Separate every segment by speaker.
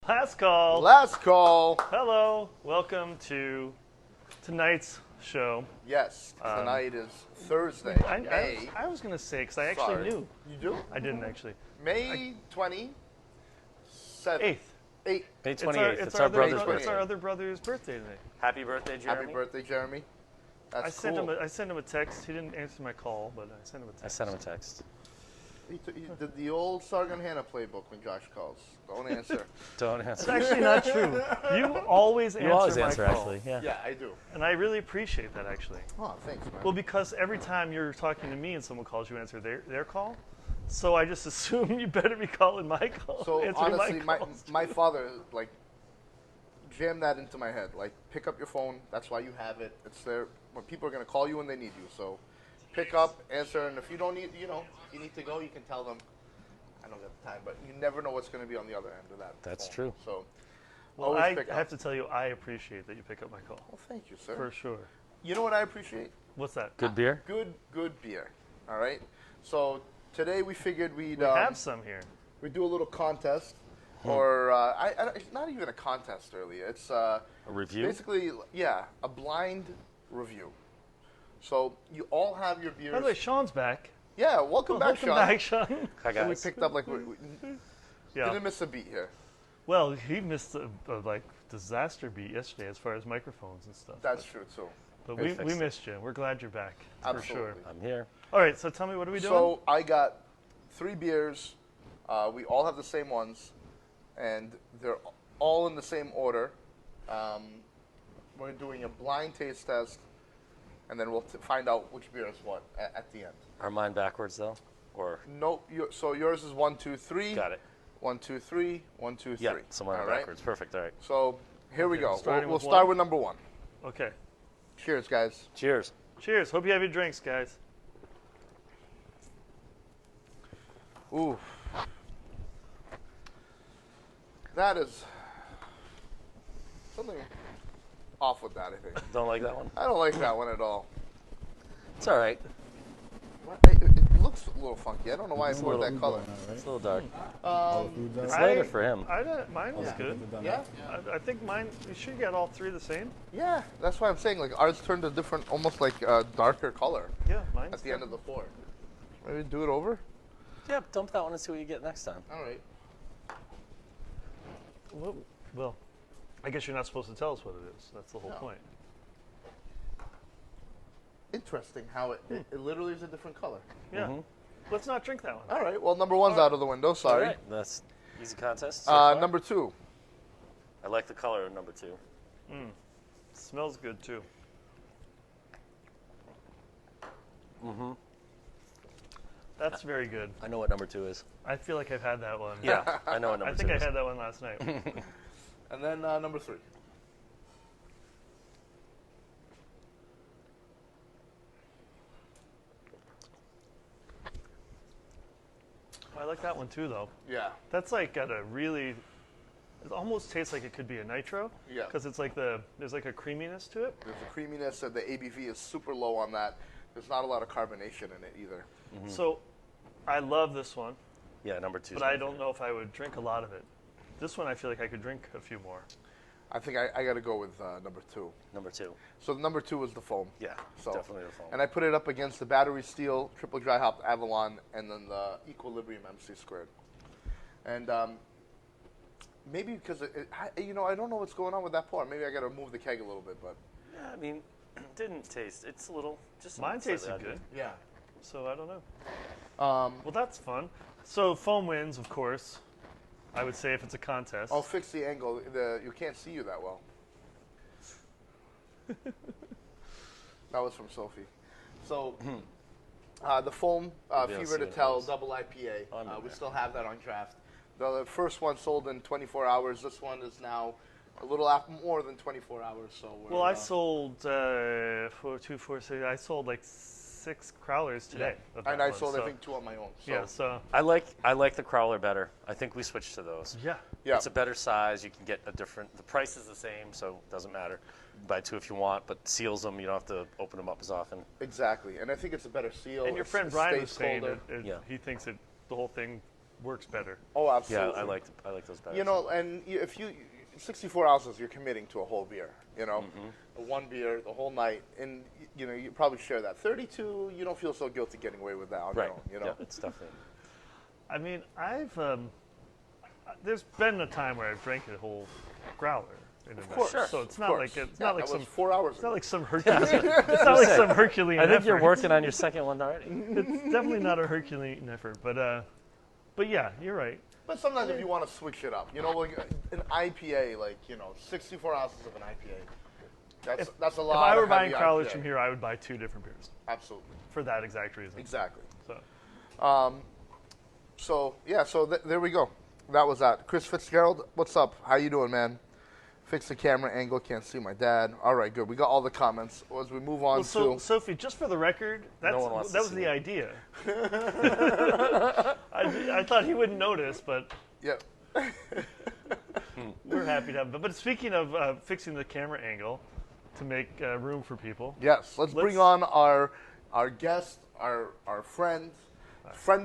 Speaker 1: Last call.
Speaker 2: Last call.
Speaker 1: Hello. Welcome to tonight's show.
Speaker 2: Yes, tonight is Thursday, May.
Speaker 1: I was going to say, because I actually knew.
Speaker 2: You do?
Speaker 1: I didn't actually.
Speaker 2: May 27th.
Speaker 1: 8th.
Speaker 3: May 28th. It's our brother's birthday.
Speaker 1: It's our other brother's birthday today.
Speaker 3: Happy birthday, Jeremy.
Speaker 2: Happy birthday, Jeremy. That's cool.
Speaker 1: I sent him a text. He didn't answer my call, but I sent him a text.
Speaker 3: I sent him a text.
Speaker 2: He did the old Sargon Hannah playbook when Josh calls. Don't answer.
Speaker 3: Don't
Speaker 1: It's
Speaker 3: answer.
Speaker 1: actually not true. You always answer
Speaker 3: You always
Speaker 1: my
Speaker 3: answer,
Speaker 1: call.
Speaker 3: actually. Yeah.
Speaker 2: Yeah, I do.
Speaker 1: And I really appreciate that, actually.
Speaker 2: Oh, thanks, man.
Speaker 1: Well, because every time you're talking to me and someone calls, you answer their call. So I just assume you better be calling my call.
Speaker 2: So
Speaker 1: answering
Speaker 2: honestly,
Speaker 1: my calls.
Speaker 2: my father like jammed that into my head. Like, pick up your phone. That's why you have it. It's there when people are going to call you when they need you. So pick up, answer, and if you don't need, if you need to go, you can tell them. I don't got the time, but you never know what's going to be on the other end of that.
Speaker 3: That's
Speaker 2: phone.
Speaker 3: true.
Speaker 2: So,
Speaker 1: Well,
Speaker 2: always
Speaker 1: I
Speaker 2: pick up.
Speaker 1: have to tell you, I appreciate that you pick up my call.
Speaker 2: Well, thank you, sir.
Speaker 1: For sure.
Speaker 2: You know what I appreciate?
Speaker 1: What's that?
Speaker 3: Good beer?
Speaker 2: Good beer. All right. So today we figured we'd
Speaker 1: We have some here.
Speaker 2: we do a little contest, or it's not even a contest really. It's
Speaker 3: A review?
Speaker 2: basically a blind review. So you all have your beers.
Speaker 1: By the way, Sean's back.
Speaker 2: Yeah, welcome back,
Speaker 1: Welcome
Speaker 2: Sean.
Speaker 1: back, Sean.
Speaker 3: Hi,
Speaker 2: So we
Speaker 3: guys.
Speaker 2: picked up we
Speaker 1: Yeah.
Speaker 2: didn't miss a beat here.
Speaker 1: Well, he missed a disaster beat yesterday as far as microphones and stuff.
Speaker 2: That's true too.
Speaker 1: But
Speaker 3: We
Speaker 1: we
Speaker 3: fixed it.
Speaker 1: missed you. We're glad you're back. For sure.
Speaker 2: Absolutely.
Speaker 3: I'm here.
Speaker 1: All right, so tell me, what are we doing?
Speaker 2: So I got 3 beers. We all have the same ones, and they're all in the same order. We're doing a blind taste test, and then we'll find out which beer is what at the end.
Speaker 3: Are mine backwards, though? Or
Speaker 2: No, so yours is 1, 2, 3.
Speaker 3: got it.
Speaker 2: 1, 2, 3. 1, 2, 3.
Speaker 3: Yeah, so mine are
Speaker 2: All right?
Speaker 3: backwards. Perfect. All right.
Speaker 2: So here we
Speaker 1: Okay,
Speaker 2: go.
Speaker 1: starting
Speaker 2: We'll
Speaker 1: with
Speaker 2: start
Speaker 1: one?
Speaker 2: with number 1.
Speaker 1: Okay.
Speaker 2: Cheers, guys.
Speaker 3: Cheers.
Speaker 1: Cheers. Hope you have your drinks, guys.
Speaker 2: Ooh. That is something off with that, I think.
Speaker 3: Don't like that one?
Speaker 2: I don't like that one at all.
Speaker 3: It's all right.
Speaker 2: It looks a little funky. I don't know why I
Speaker 3: It's a
Speaker 2: poured
Speaker 3: little-
Speaker 2: that color.
Speaker 3: It's a little dark. It's
Speaker 1: I-
Speaker 3: later for him.
Speaker 1: Mine was good.
Speaker 2: Yeah?
Speaker 1: I think mine, you should get all 3 the same.
Speaker 2: Yeah, that's why I'm saying, like, ours turned a different, almost like a darker color
Speaker 1: Yeah, mine's
Speaker 2: at the end of the pour. Maybe do it over?
Speaker 3: Yeah, dump that one and see what you get next time.
Speaker 2: All right.
Speaker 1: Well, I guess you're not supposed to tell us what it is. That's the whole
Speaker 2: No.
Speaker 1: point.
Speaker 2: Interesting how it literally is a different color.
Speaker 1: Yeah.
Speaker 3: Mhm.
Speaker 1: Let's not drink that one.
Speaker 2: All right, well, number 1's out of the window,
Speaker 3: All
Speaker 2: sorry.
Speaker 3: right. That's easy contest. so far.
Speaker 2: Number 2.
Speaker 3: I like the color of number 2.
Speaker 1: Smells good, too.
Speaker 3: Mm-hmm.
Speaker 1: That's very good.
Speaker 3: I know what number 2 is.
Speaker 1: I feel like I've had that one.
Speaker 3: Yeah, I know what number
Speaker 1: I
Speaker 3: 2
Speaker 1: think I
Speaker 3: is.
Speaker 1: had that one last night.
Speaker 2: And then number 3.
Speaker 1: I like that one, too, though.
Speaker 2: Yeah.
Speaker 1: That's like got a really, it almost tastes like it could be a nitro.
Speaker 2: Yeah.
Speaker 1: Because it's like there's like a creaminess to it.
Speaker 2: There's a creaminess, and the ABV is super low on that. There's not a lot of carbonation in it either.
Speaker 1: So I love this one,
Speaker 3: Yeah, number 2.
Speaker 1: but I don't know if I would drink a lot of it. This one I feel like I could drink a few more.
Speaker 2: I think I got to go with number 2.
Speaker 3: Number 2.
Speaker 2: So number 2 is the foam.
Speaker 3: Yeah,
Speaker 2: So,
Speaker 3: definitely the foam.
Speaker 2: And I put it up against the Battery Steel, Triple Dry Hop Avalon, and then the Equilibrium MC Squared. And maybe because I don't know what's going on with that pour. Maybe I got to move the keg a little bit, but
Speaker 3: Yeah, I mean, didn't taste. It's a little just.
Speaker 1: Mine
Speaker 3: slightly
Speaker 1: tasted
Speaker 3: odd.
Speaker 1: good,
Speaker 2: yeah.
Speaker 1: so I don't know.
Speaker 2: Um,
Speaker 1: Well, that's fun. So foam wins, of course. I would say if it's a contest.
Speaker 2: I'll fix the angle. You can't see you that well. That was from Sophie. So the foam
Speaker 3: Maybe I'll
Speaker 2: Fever
Speaker 3: see
Speaker 2: to
Speaker 3: it
Speaker 2: Tell
Speaker 3: once.
Speaker 2: double IPA.
Speaker 3: Oh, I'm in
Speaker 2: We
Speaker 3: there.
Speaker 2: still have that on draft. The first one sold in 24 hours. This one is now a little more than 24 hours. So we're,
Speaker 1: Well, I sold 4, 2, 4, 6. I sold like 6 Crowlers today. of that
Speaker 2: and I
Speaker 1: one,
Speaker 2: sold
Speaker 1: so-
Speaker 2: I think 2 on my own. So
Speaker 1: Yeah. So
Speaker 3: I like the Crowler better. I think we switched to those.
Speaker 1: yeah.
Speaker 2: yeah.
Speaker 3: It's a better size. You can get a different. The price is the same, so it doesn't matter. Buy 2 if you want, but seals them. You don't have to open them up as often.
Speaker 2: Exactly, and I think it's a better seal.
Speaker 1: And your
Speaker 2: It
Speaker 1: friend
Speaker 2: stays
Speaker 1: Brian was saying
Speaker 2: colder.
Speaker 1: that
Speaker 3: Yeah.
Speaker 1: he thinks that the whole thing works better.
Speaker 2: Oh, absolutely.
Speaker 3: Yeah, I like those better.
Speaker 2: You know, and if you 64 ounces, you're committing to a whole beer. You know, one beer the whole night, and you know you probably share that. 32, you don't feel so guilty getting away with that on
Speaker 3: right.
Speaker 2: your own. You know,
Speaker 3: Yeah, it's definitely.
Speaker 1: I mean, there's been a time where I've drank a whole growler in a night.
Speaker 2: course. Sure.
Speaker 1: So it's
Speaker 2: Of
Speaker 1: not
Speaker 2: course.
Speaker 1: like it's
Speaker 2: Yeah,
Speaker 1: not like
Speaker 2: that
Speaker 1: some
Speaker 2: was 4 hours.
Speaker 1: it's not like some Herculean. It's not like some Herculean.
Speaker 3: I think you're
Speaker 1: effort.
Speaker 3: working on your second one already.
Speaker 1: It's definitely not a Herculean effort, but yeah, you're right.
Speaker 2: But sometimes if you want to switch it up, you know, like an IPA, like 64 ounces of an IPA. That's a lot.
Speaker 1: If I were
Speaker 2: of
Speaker 1: buying
Speaker 2: heavy
Speaker 1: Crowlers
Speaker 2: IPA.
Speaker 1: from here, I would buy 2 different beers
Speaker 2: Absolutely.
Speaker 1: for that exact reason.
Speaker 2: Exactly.
Speaker 1: So
Speaker 2: So yeah, so there we go. That was that. Chris Fitzgerald, what's up? How you doing, man? Fix the camera angle. Can't see my dad. All right, good. We got all the comments. As we move on
Speaker 1: so
Speaker 2: to
Speaker 1: Sophie, just for the record, that
Speaker 3: one wants to
Speaker 1: was
Speaker 3: see
Speaker 1: the
Speaker 3: it.
Speaker 1: idea. I thought he wouldn't notice, but
Speaker 2: yeah,
Speaker 1: we're happy to have him. But speaking of fixing the camera angle to make room for people,
Speaker 2: yes. Let's bring on our guest, our friend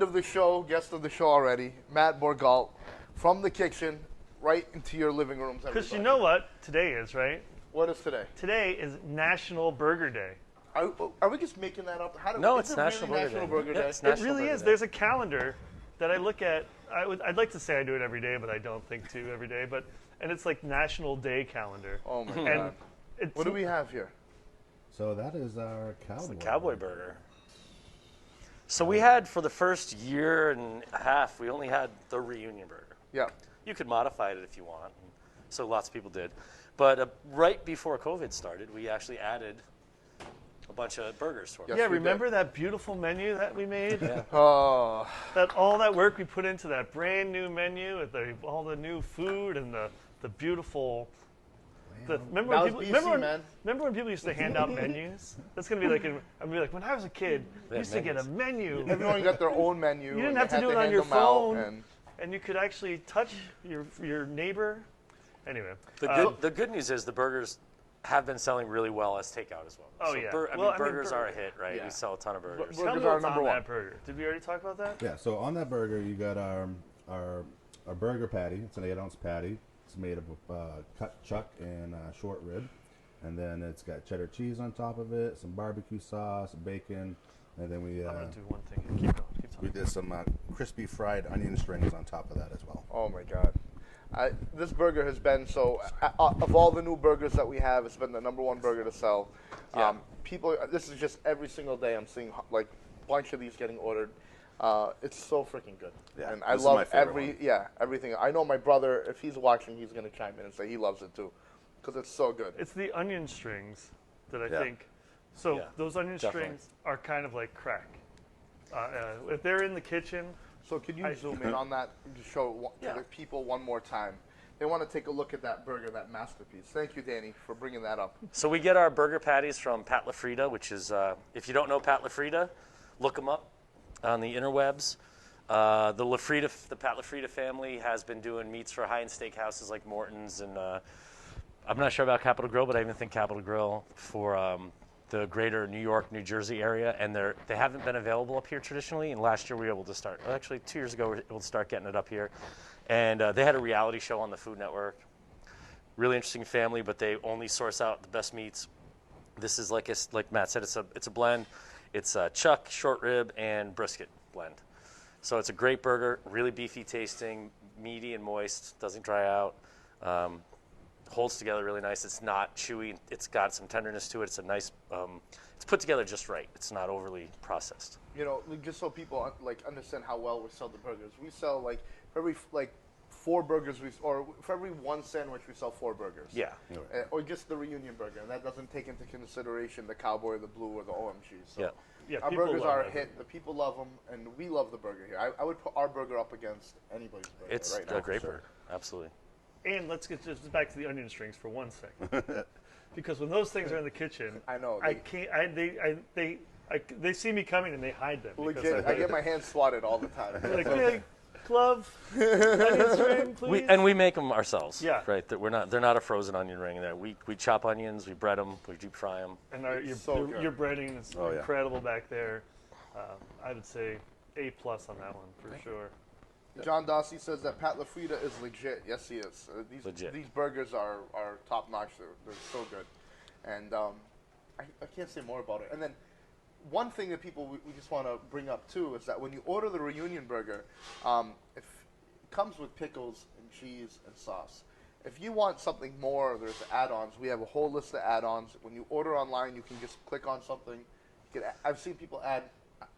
Speaker 2: of the show, guest of the show already, Matt Borgalt, from the kitchen right into your living rooms.
Speaker 1: because you know what today is, right?
Speaker 2: What is today?
Speaker 1: Today is National Burger Day.
Speaker 2: Are we just making that up?
Speaker 3: No,
Speaker 2: is
Speaker 3: it's
Speaker 2: it really
Speaker 3: National Burger
Speaker 2: National
Speaker 3: Day.
Speaker 2: Burger
Speaker 3: Yeah,
Speaker 2: Day?
Speaker 3: it's
Speaker 1: It
Speaker 3: National
Speaker 1: really
Speaker 3: Burger
Speaker 1: is.
Speaker 3: Day.
Speaker 1: There's a calendar that I look at. I'd like to say I do it every day, but I don't think to every day. And it's like National Day calendar.
Speaker 2: Oh my
Speaker 1: And
Speaker 2: god!
Speaker 1: it's,
Speaker 2: What do we have here?
Speaker 4: So that is our cowboy.
Speaker 3: The Cowboy burger. So we had, for the first year and a half, we only had the reunion burger.
Speaker 2: Yeah.
Speaker 3: You could modify it if you want. So lots of people did. But right before COVID started, we actually added a bunch of burgers to our
Speaker 2: Yes,
Speaker 1: yeah,
Speaker 2: we
Speaker 1: remember that beautiful menu that we made?
Speaker 3: Yeah.
Speaker 2: Oh,
Speaker 1: All that work we put into that brand new menu with all the new food and the beautiful. Remember
Speaker 2: That
Speaker 1: when
Speaker 2: was
Speaker 1: people
Speaker 2: BC, man.
Speaker 1: remember when people used to hand out menus? That's gonna be like when I was a kid,
Speaker 3: They
Speaker 1: you
Speaker 3: had
Speaker 1: used to get a menu.
Speaker 2: everyone got their own menu.
Speaker 1: You didn't
Speaker 2: and
Speaker 1: have
Speaker 2: they
Speaker 1: to
Speaker 2: had
Speaker 1: do it on
Speaker 2: hand
Speaker 1: your
Speaker 2: them out,
Speaker 1: phone.
Speaker 2: and
Speaker 1: And you could actually touch your neighbor. Anyway,
Speaker 3: The good news is the burgers have been selling really well as takeout as well.
Speaker 1: Oh,
Speaker 3: So
Speaker 1: yeah.
Speaker 3: burgers are a hit, right?
Speaker 2: Yeah.
Speaker 3: We sell a ton of burgers.
Speaker 2: Bur-
Speaker 1: tell me
Speaker 2: burgers are
Speaker 1: what's
Speaker 2: number
Speaker 1: on
Speaker 2: one.
Speaker 1: that burger. Did we already talk about that?
Speaker 4: Yeah, so on that burger, you got our burger patty. It's an 8-ounce patty. It's made of cut chuck and short rib. And then it's got cheddar cheese on top of it, some barbecue sauce, bacon, and then we
Speaker 1: I'm gonna do one thing. Keep going. Keep
Speaker 4: we
Speaker 1: talking.
Speaker 4: did some crispy fried onion strings on top of that as well.
Speaker 2: oh my god, this burger has been of all the new burgers that we have, it's been the number one burger to sell.
Speaker 3: Yeah.
Speaker 2: People, this is just every single day I'm seeing like a bunch of these getting ordered. It's so freaking good,
Speaker 4: Yeah,
Speaker 2: and I
Speaker 4: this is my
Speaker 2: love
Speaker 4: favorite one.
Speaker 2: everything. I know my brother, if he's watching, he's gonna chime in and say he loves it too, because it's so good.
Speaker 1: It's the onion strings that I
Speaker 4: Yeah.
Speaker 1: think. So
Speaker 3: Yeah,
Speaker 1: those onion
Speaker 3: definitely.
Speaker 1: strings are kind of like crack. If they're in the kitchen,
Speaker 2: So could you zoom in on that and just show
Speaker 3: Yeah.
Speaker 2: to the people one more time? They want to take a look at that burger, that masterpiece. Thank you, Danny, for bringing that up.
Speaker 3: So we get our burger patties from Pat LaFrida, which is, if you don't know Pat LaFrida, look him up on the interwebs. The Pat LaFrida family has been doing meats for high-end steakhouses like Morton's, and I'm not sure about Capitol Grill, but I even think Capitol Grill for the greater New York, New Jersey area, and they haven't been available up here traditionally. And last year we were able to start. Actually, 2 years ago we were able to start getting it up here, and they had a reality show on the Food Network. Really interesting family, but they only source out the best meats. This is like Matt said, it's a blend. It's chuck, short rib, and brisket blend. So it's a great burger, really beefy tasting, meaty and moist, doesn't dry out, holds together really nice. It's not chewy. It's got some tenderness to it. It's a nice. It's put together just right. It's not overly processed.
Speaker 2: You know, just so people understand how well we sell the burgers. We sell for every 4 burgers or for every 1 sandwich we sell 4 burgers.
Speaker 3: Yeah.
Speaker 2: Or just the reunion burger, and that doesn't take into consideration the Cowboy, the Blue, or the OMG. So
Speaker 3: Yeah.
Speaker 1: yeah,
Speaker 2: our
Speaker 1: people
Speaker 2: burgers
Speaker 1: love
Speaker 2: are a
Speaker 1: that
Speaker 2: hit. The people love them, and we love the burger here. I would put our burger up against anybody's burger
Speaker 3: It's
Speaker 2: right now.
Speaker 3: a great
Speaker 2: Sure.
Speaker 3: burger. Absolutely.
Speaker 1: And let's get just back to the onion strings for 1 second, because when those things are in the kitchen,
Speaker 2: I know.
Speaker 1: I can't. They see me coming and they hide them. because
Speaker 2: Legit, I get my hands swatted all the time.
Speaker 1: They're like, hey, glove, onion string, please.
Speaker 3: We make them ourselves.
Speaker 1: Yeah.
Speaker 3: Right. They're not a frozen onion ring. We chop onions, we bread them, we deep fry them.
Speaker 1: And
Speaker 2: So good.
Speaker 1: your breading is
Speaker 4: Oh, yeah.
Speaker 1: incredible back there. I would say A+ on that one for sure.
Speaker 2: John Dossie says that Pat LaFrida is legit. Yes, he is.
Speaker 3: Legit.
Speaker 2: These burgers are top notch. They're so good, and I can't say more about it. And then one thing that people we just want to bring up too is that when you order the reunion burger, it comes with pickles and cheese and sauce. If you want something more, there's add-ons. We have a whole list of add-ons. When you order online, you can just click on something. I've seen people add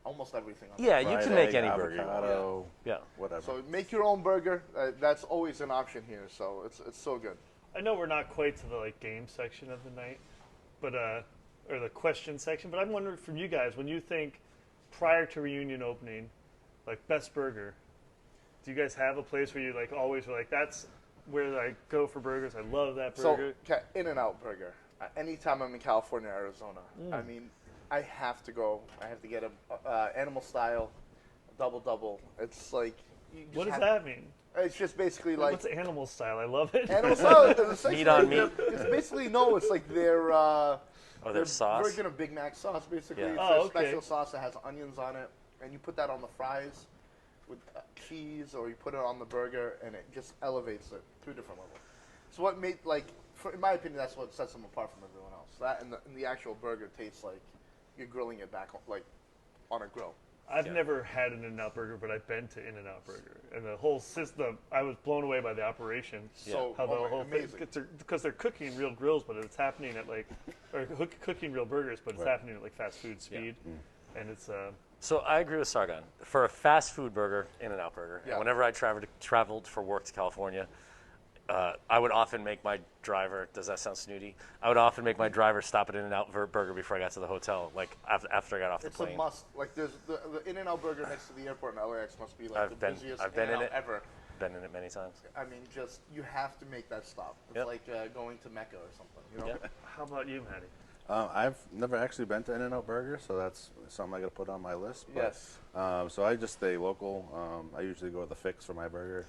Speaker 2: almost everything on
Speaker 3: Yeah,
Speaker 2: there.
Speaker 3: you can
Speaker 4: Fried
Speaker 3: make
Speaker 4: egg,
Speaker 3: any burger.
Speaker 4: avocado,
Speaker 3: Yeah.
Speaker 4: whatever.
Speaker 2: So make your own burger. That's always an option here. So it's so good.
Speaker 1: I know we're not quite to the like game section of the night, but or the question section. But I'm wondering from you guys, when you think prior to reunion opening, like best burger, do you guys have a place where you like always are like that's where I go for burgers? I love that burger.
Speaker 2: So In-N-Out Burger. Anytime I'm in California, Arizona, I mean, I have to go. I have to get a animal style double. It's like
Speaker 1: What does that mean?
Speaker 2: It's just basically like
Speaker 1: What's animal style? I love it.
Speaker 2: animal style. It's essentially
Speaker 3: Meat on meat.
Speaker 2: It's basically it's like their
Speaker 3: Their sauce.
Speaker 2: version of Big Mac sauce. Basically,
Speaker 3: Yeah.
Speaker 2: it's
Speaker 1: Oh,
Speaker 2: their
Speaker 1: okay.
Speaker 2: special sauce that has onions on it, and you put that on the fries with cheese, or you put it on the burger, and it just elevates it to a different level. So what made in my opinion, that's what sets them apart from everyone else. That and the actual burger tastes like you're grilling it back on a grill.
Speaker 1: I've never had an In-N-Out Burger, but I've been to In-N-Out Burger, and the whole system. I was blown away by the operation.
Speaker 2: So
Speaker 1: How the whole thing,
Speaker 2: amazing.
Speaker 1: because they're cooking real grills, but it's happening at cooking real burgers, but it's happening at like fast food speed, and it's
Speaker 3: So I agree with Sargon. For a fast food burger, In-N-Out Burger.
Speaker 2: Yeah.
Speaker 3: And whenever I traveled for work to California, I would often make my driver. Does that sound snooty? I would often make my driver stop at In-N-Out Burger before I got to the hotel, like after I got off the
Speaker 2: It's
Speaker 3: plane.
Speaker 2: a must. Like there's the In-N-Out Burger next to the airport in LAX must be like
Speaker 3: I've
Speaker 2: the
Speaker 3: been-
Speaker 2: busiest
Speaker 3: I've been in
Speaker 2: In-N-Out
Speaker 3: it.
Speaker 2: ever.
Speaker 3: Been in it many times.
Speaker 2: I mean, just you have to make that stop. It's
Speaker 3: Yep.
Speaker 2: like going to Mecca or something. You know.
Speaker 3: Yep.
Speaker 1: how about you, Matty?
Speaker 4: I've never actually been to In-N-Out Burger, so that's something I got to put on my list. But,
Speaker 2: Yes.
Speaker 4: so I just stay local. I usually go to the Fix for my burger.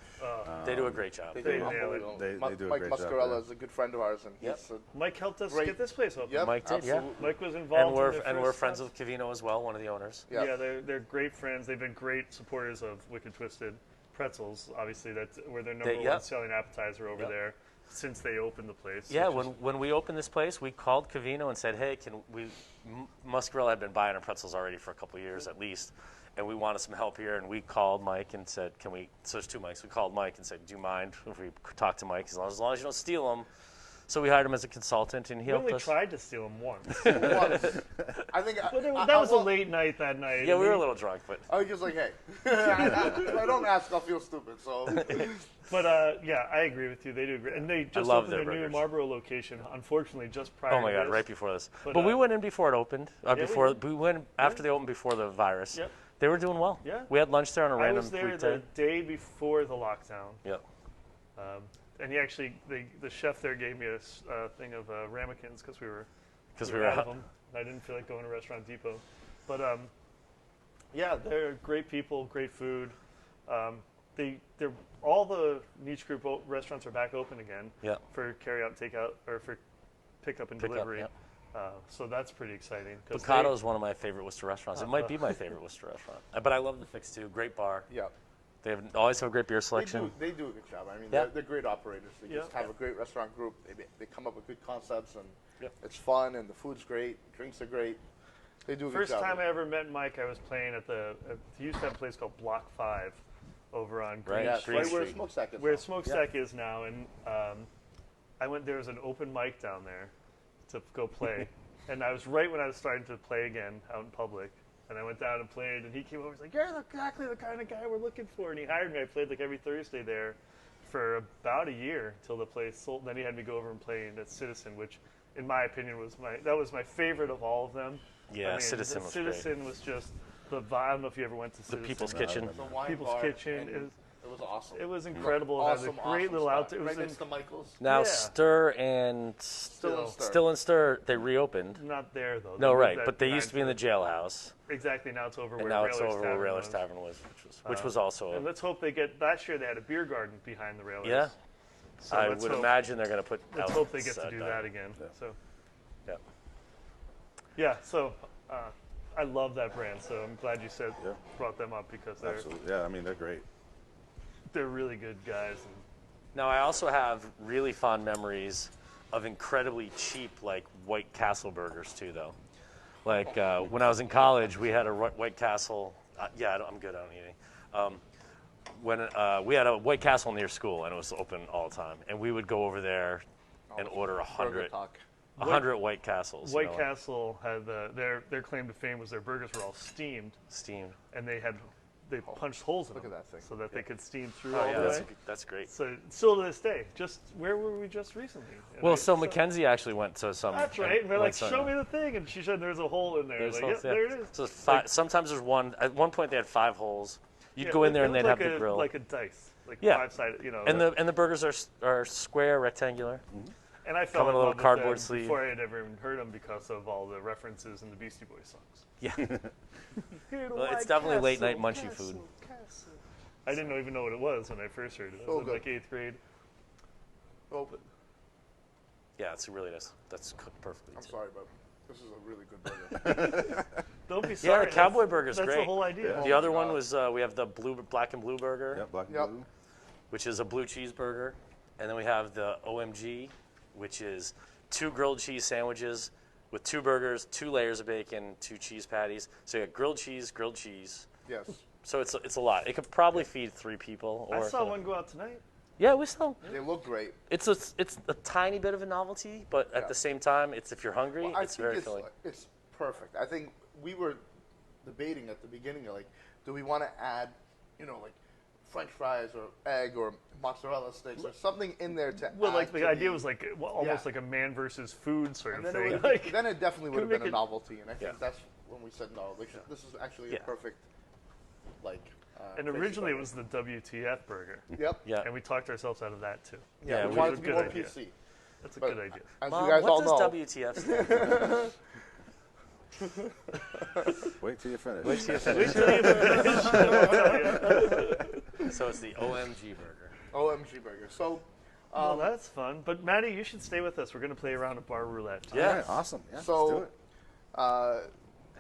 Speaker 3: They do a great job.
Speaker 2: They
Speaker 1: They
Speaker 2: do
Speaker 1: nail it.
Speaker 2: unbelievable.
Speaker 4: They do a
Speaker 2: Mike
Speaker 4: great job
Speaker 2: Muscarella
Speaker 4: there.
Speaker 2: is a good friend of ours, and
Speaker 3: Yep.
Speaker 2: he's a
Speaker 1: Mike helped us
Speaker 2: Great.
Speaker 1: get this place open.
Speaker 2: Yep,
Speaker 3: Mike did, yeah.
Speaker 2: absolutely.
Speaker 1: Mike was involved.
Speaker 3: And we're
Speaker 1: in the
Speaker 3: and we're
Speaker 1: first
Speaker 3: friends
Speaker 1: stuff.
Speaker 3: with Cavino as well, one of the owners.
Speaker 2: Yeah.
Speaker 1: Yeah, they're great friends. They've been great supporters of Wicked Twisted Pretzels. Obviously, that's where their number
Speaker 3: Yep.
Speaker 1: one selling appetizer over
Speaker 3: Yep.
Speaker 1: there since they opened the place.
Speaker 3: Yeah,
Speaker 1: which is-
Speaker 3: when we opened this place, we called Cavino and said, "Hey, can we?" Muscarella had been buying our pretzels already for a couple of years at least, and we wanted some help here. And we called Mike and said, "Can we?" So there's two Mikes. We called Mike and said, "Do you mind if we talk to Mike as long as you don't steal them?" So we hired him as a consultant, and he
Speaker 1: we
Speaker 3: helped
Speaker 1: only
Speaker 3: us.
Speaker 1: tried to steal them once.
Speaker 2: Once. I think
Speaker 1: But that was a late night that night.
Speaker 3: Yeah, we were a
Speaker 1: And
Speaker 3: little drunk, but
Speaker 2: I was just like, hey, if I don't ask, I'll feel stupid. So
Speaker 1: But yeah, I agree with you. They do great, and they just
Speaker 3: love
Speaker 1: opened
Speaker 3: their
Speaker 1: their new
Speaker 3: burgers.
Speaker 1: Marlboro location. Unfortunately, just prior.
Speaker 3: oh my
Speaker 1: to
Speaker 3: god,
Speaker 1: this.
Speaker 3: right before this.
Speaker 1: But,
Speaker 3: But we went in before it opened.
Speaker 1: we
Speaker 3: Before
Speaker 1: did.
Speaker 3: we went after they opened before the virus.
Speaker 1: Yep.
Speaker 3: They were doing well.
Speaker 1: Yeah.
Speaker 3: We had lunch there on a
Speaker 1: I
Speaker 3: random
Speaker 1: was there
Speaker 3: weekday.
Speaker 1: the day before the lockdown.
Speaker 3: Yep.
Speaker 1: And he actually, the chef there gave me a thing of ramekins because we were
Speaker 3: out.
Speaker 1: out of them. I didn't feel like going to Restaurant Depot, but yeah, they're great people, great food. They're all the niche group restaurants are back open again
Speaker 3: Yeah.
Speaker 1: for carry out, takeout, or for pickup and
Speaker 3: Pickup,
Speaker 1: delivery.
Speaker 3: yep.
Speaker 1: So that's pretty exciting. 'cause
Speaker 3: Picado is one of my favorite Worcester restaurants. It might be my favorite Worcester restaurant. But I love the Fix too. Great bar.
Speaker 2: yeah,
Speaker 3: They always have a great beer selection.
Speaker 2: they do a good job. I mean,
Speaker 3: Yeah.
Speaker 2: they're great operators. They just
Speaker 1: Yeah.
Speaker 2: have a great restaurant group. They come up with good concepts, and
Speaker 3: Yep.
Speaker 2: it's fun, and the food's great, drinks are great. They do a good
Speaker 1: First
Speaker 2: job.
Speaker 1: time I ever met Mike, I was playing at he used to have a place called Block 5 over on Green
Speaker 3: Right.
Speaker 2: Yeah,
Speaker 1: Street.
Speaker 2: right where
Speaker 3: Street.
Speaker 2: Smokestack is.
Speaker 1: Where
Speaker 2: now.
Speaker 1: Smokestack is now, and I went. There was an open mic down there to go play, and I was right when I was starting to play again out in public, and I went down and played, and he came over. He's like, "You're exactly the kind of guy we're looking for," and he hired me. I played like every Thursday there for about a year till the place sold. Then he had me go over and play at Citizen, which, in my opinion, was my favorite of all of them.
Speaker 3: Yeah,
Speaker 1: I mean,
Speaker 3: Citizen
Speaker 1: the
Speaker 3: was great.
Speaker 1: Citizen was just the vibe. I don't know if you ever went to
Speaker 3: The
Speaker 1: Citizen.
Speaker 3: People's Kitchen.
Speaker 2: The wine
Speaker 1: People's
Speaker 2: bar,
Speaker 1: Kitchen
Speaker 2: and it was awesome.
Speaker 1: It was incredible. It had a great little
Speaker 2: spot.
Speaker 1: outdoor. It
Speaker 2: Right
Speaker 1: was
Speaker 2: next to Michael's.
Speaker 3: Now
Speaker 1: Yeah.
Speaker 3: Stir and
Speaker 2: Still
Speaker 3: Still and Stir, they reopened.
Speaker 1: not there though.
Speaker 3: No,
Speaker 1: They
Speaker 3: right,
Speaker 1: moved that
Speaker 3: but they used to be in the
Speaker 1: 9
Speaker 3: jailhouse,
Speaker 1: Exactly. Now it's over
Speaker 3: and
Speaker 1: where
Speaker 3: now it's
Speaker 1: Railers
Speaker 3: over where
Speaker 1: Tavern
Speaker 3: Railers
Speaker 1: was.
Speaker 3: Tavern was, which was also.
Speaker 1: And let's hope they get. Last year they had a beer garden behind the Railers.
Speaker 3: Yeah,
Speaker 1: So
Speaker 3: I
Speaker 1: let's
Speaker 3: would
Speaker 1: hope-
Speaker 3: imagine they're going to put.
Speaker 1: Let's hope they get to do that again.
Speaker 4: Yeah.
Speaker 1: So
Speaker 3: Yeah.
Speaker 1: yeah. So I love that brand. So I'm glad you
Speaker 4: Yeah.
Speaker 1: brought them up because they're
Speaker 4: Absolutely. Yeah, I mean, they're great.
Speaker 1: they're really good guys. And
Speaker 3: Now, I also have really fond memories of incredibly cheap, like, White Castle burgers, too, though. Like, when I was in college, we had a White Castle. I'm good. I don't need any. When we had a White Castle near school, and it was open all the time. And we would go over there and order 100 White Castles.
Speaker 1: White Castle had their claim to fame was their burgers were all steamed, and they punched holes in them
Speaker 2: at that thing.
Speaker 1: so that they could steam through
Speaker 3: Oh,
Speaker 1: all
Speaker 3: yeah,
Speaker 1: the way.
Speaker 3: that's great.
Speaker 1: So still to this day, where were we just recently? And
Speaker 3: Well, so Mackenzie actually went to some.
Speaker 1: That's right. And we're like, show me the thing, and she said there's a hole in there.
Speaker 3: There's
Speaker 1: Like,
Speaker 3: holes,
Speaker 1: yeah, there it is.
Speaker 3: So sometimes there's one. At one point, they had 5 holes. You'd go in there and they'd have the grill.
Speaker 1: like a dice, like
Speaker 3: Yeah.
Speaker 1: 5-sided,
Speaker 3: And the burgers are square, rectangular.
Speaker 1: Mm-hmm. And I
Speaker 3: Come
Speaker 1: fell
Speaker 3: in
Speaker 1: in
Speaker 3: a little
Speaker 1: love with
Speaker 3: cardboard
Speaker 1: them
Speaker 3: sleeve.
Speaker 1: before I had ever even heard them because of all the references in the Beastie Boys songs.
Speaker 3: Yeah. Well, it's definitely late night munchy food.
Speaker 1: I didn't even know what it was when I first heard it. I
Speaker 2: So
Speaker 1: was in
Speaker 2: good.
Speaker 1: like 8th grade.
Speaker 2: Oh,
Speaker 3: Yeah, it's really nice. That's cooked perfectly.
Speaker 2: I'm
Speaker 3: too.
Speaker 2: sorry, but this is a really good burger.
Speaker 1: Don't be
Speaker 3: Yeah,
Speaker 1: sorry.
Speaker 3: the Cowboy burger's
Speaker 1: That's
Speaker 3: great.
Speaker 1: the whole idea.
Speaker 3: The other one was we have the black and blue burger,
Speaker 4: Yep, black and
Speaker 2: Yep.
Speaker 4: blue.
Speaker 3: which is a blue cheeseburger, and then we have the OMG, which is 2 grilled cheese sandwiches with 2 burgers, 2 layers of bacon, 2 cheese patties. So you got grilled cheese.
Speaker 2: Yes.
Speaker 3: So it's a lot. It could probably feed 3 people.
Speaker 1: I
Speaker 3: Or
Speaker 1: saw one go out tonight.
Speaker 3: Yeah, we still.
Speaker 2: They look great.
Speaker 3: It's a tiny bit of a novelty, but at
Speaker 2: Yeah.
Speaker 3: the same time, it's if you're hungry,
Speaker 2: Well, I
Speaker 3: it's
Speaker 2: think
Speaker 3: very filling.
Speaker 2: it's perfect. I think we were debating at the beginning, like, do we want to add, like, French fries or egg or mozzarella sticks or something in there to
Speaker 1: Well,
Speaker 2: add
Speaker 1: like the
Speaker 2: to
Speaker 1: idea was like almost
Speaker 2: Yeah.
Speaker 1: like a man versus food sort
Speaker 2: and
Speaker 1: of
Speaker 2: then
Speaker 1: thing.
Speaker 2: it,
Speaker 1: Like,
Speaker 2: then it definitely would have
Speaker 1: make
Speaker 2: been a
Speaker 1: it-
Speaker 2: novelty, and I think
Speaker 3: Yeah.
Speaker 2: that's when we said no. Like, this is actually
Speaker 3: Yeah.
Speaker 2: a perfect, like.
Speaker 1: and
Speaker 2: crazy
Speaker 1: originally it
Speaker 2: burger.
Speaker 1: was the WTF burger,
Speaker 2: Yep.
Speaker 3: Yeah.
Speaker 1: and we talked ourselves out of that too.
Speaker 3: Yeah,
Speaker 2: we
Speaker 3: we-
Speaker 2: wanted
Speaker 1: It's
Speaker 2: to
Speaker 1: a
Speaker 2: be
Speaker 1: good
Speaker 2: more
Speaker 1: idea.
Speaker 2: PC.
Speaker 1: That's a
Speaker 2: But
Speaker 1: good idea.
Speaker 2: As
Speaker 3: Mom,
Speaker 2: you guys
Speaker 3: what
Speaker 2: all
Speaker 3: does
Speaker 2: know,
Speaker 3: WTF stand
Speaker 4: Wait till you finish.
Speaker 3: Wait till you finish. So it's the OMG burger.
Speaker 2: OMG burger. So,
Speaker 1: Well, that's fun. But Maddie, you should stay with us. We're going to play around at Bar Roulette. tonight.
Speaker 3: Yeah.
Speaker 4: All right, awesome. Yeah, let's do
Speaker 2: so
Speaker 4: it.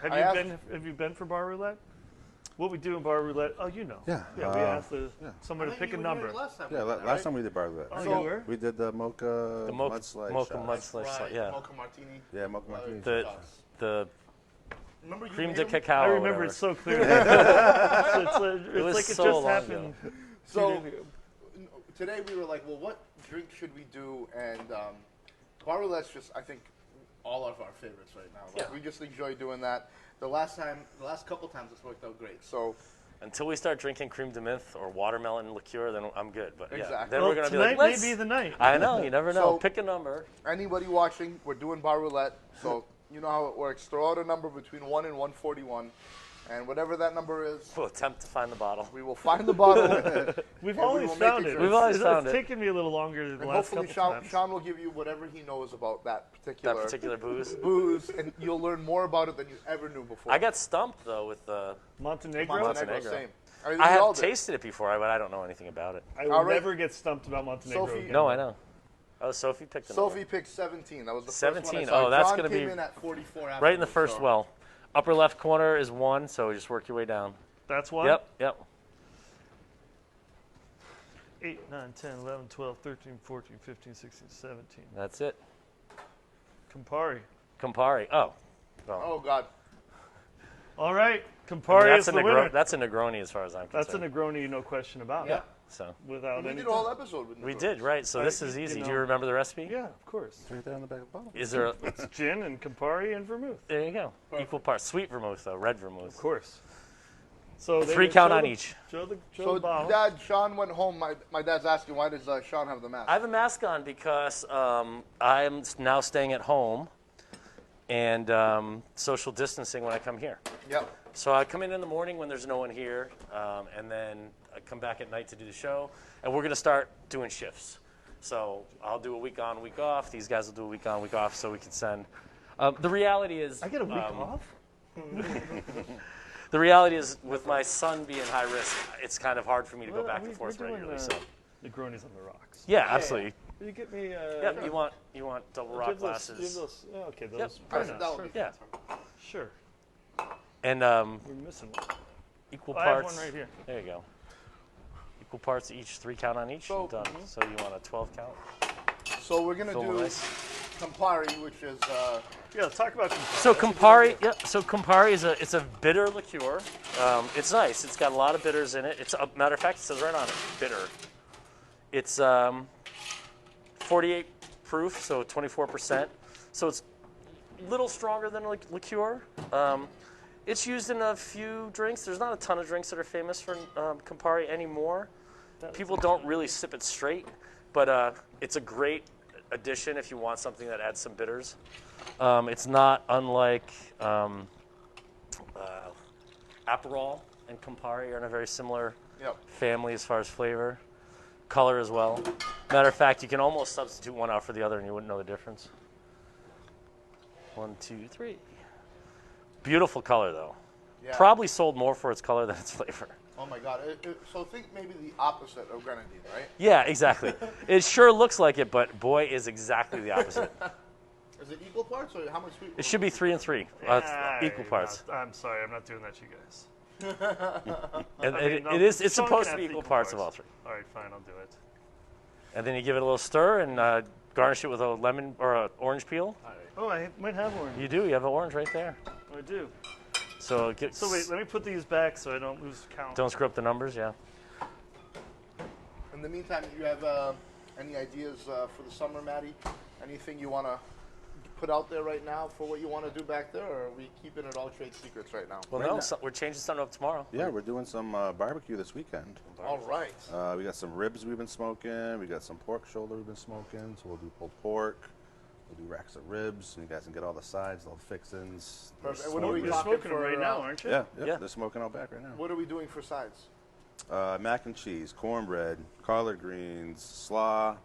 Speaker 1: Have
Speaker 2: I
Speaker 1: you
Speaker 2: asked-
Speaker 1: been for Bar Roulette? What we do in Bar Roulette? Oh, you know.
Speaker 4: Yeah,
Speaker 1: Yeah. We asked
Speaker 2: I
Speaker 1: someone to
Speaker 2: think
Speaker 1: pick
Speaker 2: you
Speaker 1: a
Speaker 2: were
Speaker 1: number.
Speaker 2: here last time.
Speaker 4: Yeah, last time we did bar roulette.
Speaker 1: Oh,
Speaker 2: So-
Speaker 1: you were?
Speaker 4: We did the mocha
Speaker 3: The
Speaker 4: mud slice.
Speaker 3: mocha
Speaker 4: shots.
Speaker 3: mud slice.
Speaker 2: Right,
Speaker 3: Yeah.
Speaker 2: mocha martini.
Speaker 4: Yeah, mocha martini.
Speaker 3: The
Speaker 2: shots.
Speaker 3: the
Speaker 2: Remember you
Speaker 3: cream
Speaker 2: made
Speaker 3: de
Speaker 2: them?
Speaker 3: cacao.
Speaker 1: I
Speaker 3: or
Speaker 1: remember
Speaker 3: whatever.
Speaker 1: it so clearly. It's
Speaker 3: was
Speaker 1: like it
Speaker 3: so
Speaker 1: just
Speaker 3: long
Speaker 1: happened.
Speaker 3: ago.
Speaker 1: 2
Speaker 2: So
Speaker 1: days ago.
Speaker 2: today we were like, well, what drink should we do? And bar roulette's just, I think, all of our favorites right now. Like,
Speaker 3: Yeah.
Speaker 2: we just enjoy doing that. The last couple times it's worked out great. So
Speaker 3: Until we start drinking cream de menthe or watermelon liqueur, then I'm good. But yeah,
Speaker 2: Exactly.
Speaker 3: then
Speaker 1: Well,
Speaker 3: we're gonna be
Speaker 1: tonight
Speaker 3: like, let's.
Speaker 1: may be the night.
Speaker 3: I know. You never know.
Speaker 2: So-
Speaker 3: Pick a number.
Speaker 2: anybody watching, we're doing bar roulette. So you know how it works. Throw out a number between 1 and 141, and whatever that number is,
Speaker 3: We'll attempt to find the bottle.
Speaker 2: we will find the bottle.
Speaker 1: We've
Speaker 2: And we
Speaker 1: always
Speaker 2: will make
Speaker 1: found
Speaker 2: it
Speaker 1: it.
Speaker 2: yours.
Speaker 3: We've always
Speaker 1: It's
Speaker 3: found it.
Speaker 1: taken me a little longer than the
Speaker 2: And
Speaker 1: last
Speaker 2: hopefully
Speaker 1: couple
Speaker 2: Sean,
Speaker 1: times.
Speaker 2: Sean will give you whatever he knows about that particular,
Speaker 3: That particular booze.
Speaker 2: booze, and you'll learn more about it than you ever knew before.
Speaker 3: I got stumped though with the.
Speaker 1: Montenegro?
Speaker 3: Montenegro.
Speaker 2: Same. I, mean,
Speaker 3: I
Speaker 2: we all
Speaker 3: have
Speaker 2: did.
Speaker 3: tasted it before, but I don't know anything about it.
Speaker 1: I will
Speaker 2: All right.
Speaker 1: never get stumped about Montenegro
Speaker 2: Sophie-
Speaker 1: again.
Speaker 3: No, I know. Oh, Sophie picked the
Speaker 2: Sophie picked 17. That was the first one I
Speaker 3: 17.
Speaker 2: saw.
Speaker 3: Oh, that's
Speaker 2: John
Speaker 3: gonna
Speaker 2: came
Speaker 3: be
Speaker 2: in at 44
Speaker 3: right in the
Speaker 2: afterwards,
Speaker 3: first
Speaker 2: so-
Speaker 3: well. Upper left corner is 1, so just work your way down.
Speaker 1: That's one?
Speaker 3: Yep.
Speaker 1: 8, 9, 10, 11, 12, 13, 14, 15, 16, 17.
Speaker 3: That's it.
Speaker 1: Campari.
Speaker 3: Campari. Oh.
Speaker 2: Oh God.
Speaker 1: All right.
Speaker 3: I mean,
Speaker 1: Campari is the winner.
Speaker 3: that's a Negroni as far as I'm
Speaker 1: That's a
Speaker 3: concerned.
Speaker 1: Negroni, no question about
Speaker 2: Yeah.
Speaker 1: it.
Speaker 3: So
Speaker 1: Without
Speaker 2: We
Speaker 1: any
Speaker 2: did a whole episode with
Speaker 3: we
Speaker 2: Negronis.
Speaker 3: did, right? So this is
Speaker 1: you
Speaker 3: easy. Do
Speaker 1: know-
Speaker 3: you remember the recipe?
Speaker 1: Yeah, of course.
Speaker 4: Right there on the back of the bottle.
Speaker 3: Is there a,
Speaker 1: It's gin and Campari and vermouth.
Speaker 3: there you go. Equal parts. Sweet vermouth though, red vermouth.
Speaker 1: Of course. So they
Speaker 3: 3
Speaker 1: would
Speaker 3: count
Speaker 1: show
Speaker 3: on
Speaker 1: the-
Speaker 3: each.
Speaker 1: Show the
Speaker 2: So
Speaker 1: bottle.
Speaker 2: Dad, Sean went home. My dad's asking, why does Sean have the mask?
Speaker 3: I have a mask on because I'm now staying at home and social distancing when I come here.
Speaker 2: Yep.
Speaker 3: So I come in the morning when there's no one here, and then I come back at night to do the show. And we're going to start doing shifts. So I'll do a week on, week off. These guys will do a week on, week off, so we can send. The reality is,
Speaker 1: I get a week off?
Speaker 3: the reality is, with my son being high risk, it's kind of hard for me to go
Speaker 1: Well,
Speaker 3: back
Speaker 1: we-
Speaker 3: and forth
Speaker 1: we're doing,
Speaker 3: regularly. So
Speaker 1: Negronis on the rocks.
Speaker 3: yeah, absolutely.
Speaker 1: Will you get me?
Speaker 3: Yep. You want double rock
Speaker 1: give those,
Speaker 3: glasses?
Speaker 1: give those, yeah, okay, those.
Speaker 3: Yep.
Speaker 1: Very
Speaker 2: That
Speaker 1: nice.
Speaker 2: would be
Speaker 3: Yeah.
Speaker 1: Sure.
Speaker 3: And
Speaker 1: We're missing one.
Speaker 3: equal
Speaker 1: Oh, I have
Speaker 3: parts.
Speaker 1: one right here.
Speaker 3: There you go. Equal equal parts each, 3 count on each.
Speaker 2: So-
Speaker 3: Done. So you want a 12 count?
Speaker 2: So we're gonna
Speaker 3: Fill
Speaker 2: do
Speaker 3: nice.
Speaker 2: Campari, which is
Speaker 1: Yeah, let's talk about Campari.
Speaker 3: So Campari, yeah. So Campari is a bitter liqueur. It's nice. It's got a lot of bitters in it. It's a matter of fact, it says right on it, bitter. It's 48 proof, so 24%. So it's a little stronger than a liqueur. It's used in a few drinks. There's not a ton of drinks that are famous for Campari anymore. People don't really sip it straight, but it's a great addition if you want something that adds some bitters. It's not unlike Aperol and Campari are in a very similar
Speaker 2: yep.
Speaker 3: family as far as flavor. Color as well. Matter of fact, you can almost substitute one out for the other and you wouldn't know the difference. 1, 2, 3. Beautiful color though.
Speaker 2: Yeah.
Speaker 3: Probably sold more for its color than its flavor.
Speaker 2: Oh my God. So think maybe the opposite of grenadine, right?
Speaker 3: Yeah, exactly. It sure looks like it, but boy, is exactly the opposite.
Speaker 2: Is it equal parts or how much sweet?
Speaker 3: It should be 3 and 3. Equal parts.
Speaker 1: I'm sorry, I'm not doing that to you guys.
Speaker 3: And
Speaker 1: I mean,
Speaker 3: it's
Speaker 1: Sean
Speaker 3: supposed
Speaker 1: can
Speaker 3: to be
Speaker 1: have
Speaker 3: equal parts of all 3.
Speaker 1: All right, fine, I'll do it.
Speaker 3: And then you give it a little stir and garnish it with a lemon or an orange peel.
Speaker 1: Oh, I might have orange.
Speaker 3: You do. You have an orange right there.
Speaker 1: I do.
Speaker 3: So
Speaker 1: So wait, let me put these back so I don't lose count.
Speaker 3: don't screw up the numbers. Yeah.
Speaker 2: In the meantime, you have any ideas for the summer, Maddie? Anything you want to put out there right now for what you want to do back there, or are we keeping it all trade secrets right now?
Speaker 3: Well,
Speaker 4: Right
Speaker 3: no,
Speaker 4: now.
Speaker 3: we're changing something up tomorrow.
Speaker 4: Yeah, we're doing some barbecue this weekend.
Speaker 2: All right.
Speaker 4: We got some ribs we've been smoking. We got some pork shoulder we've been smoking. So we'll do pulled pork. We'll do racks of ribs, and you guys can get all the sides, all the fixins.
Speaker 2: Perfect.
Speaker 4: the
Speaker 2: What are we
Speaker 1: You're
Speaker 2: talking
Speaker 1: smoking them
Speaker 2: for,
Speaker 1: right now, aren't you?
Speaker 4: Yeah,
Speaker 3: Yeah.
Speaker 4: they're smoking out back right now.
Speaker 2: What are we doing for sides?
Speaker 4: Mac and cheese, cornbread, collard greens, slaw,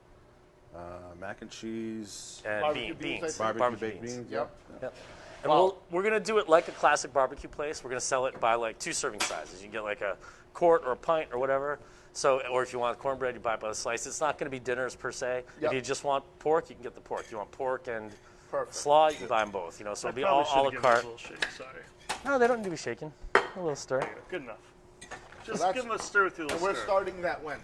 Speaker 4: mac and cheese,
Speaker 3: And
Speaker 2: Barbecue beans, I
Speaker 3: beans.
Speaker 2: think.
Speaker 4: barbecue baked beans.
Speaker 2: Yep.
Speaker 3: Yep. And
Speaker 2: Wow.
Speaker 3: we're going to do it like a classic barbecue place. We're going to sell it by like 2 serving sizes. You can get like a quart or a pint or whatever. So, or if you want cornbread, you buy it by the slice. It's not going to be dinners per se.
Speaker 2: Yep.
Speaker 3: If you just want pork, you can get the pork. If you want pork and
Speaker 2: Perfect.
Speaker 3: slaw, you can buy them both. You know, so
Speaker 1: I
Speaker 3: it'll be
Speaker 1: probably
Speaker 3: all a la
Speaker 1: should've given
Speaker 3: carte.
Speaker 1: this a little shake, sorry.
Speaker 3: No, they don't need to be shaken. A little stir.
Speaker 1: There you go, good enough. Just
Speaker 2: that's-
Speaker 1: give them a stir with your
Speaker 2: And
Speaker 1: little
Speaker 2: we're
Speaker 1: stir.
Speaker 2: starting that when?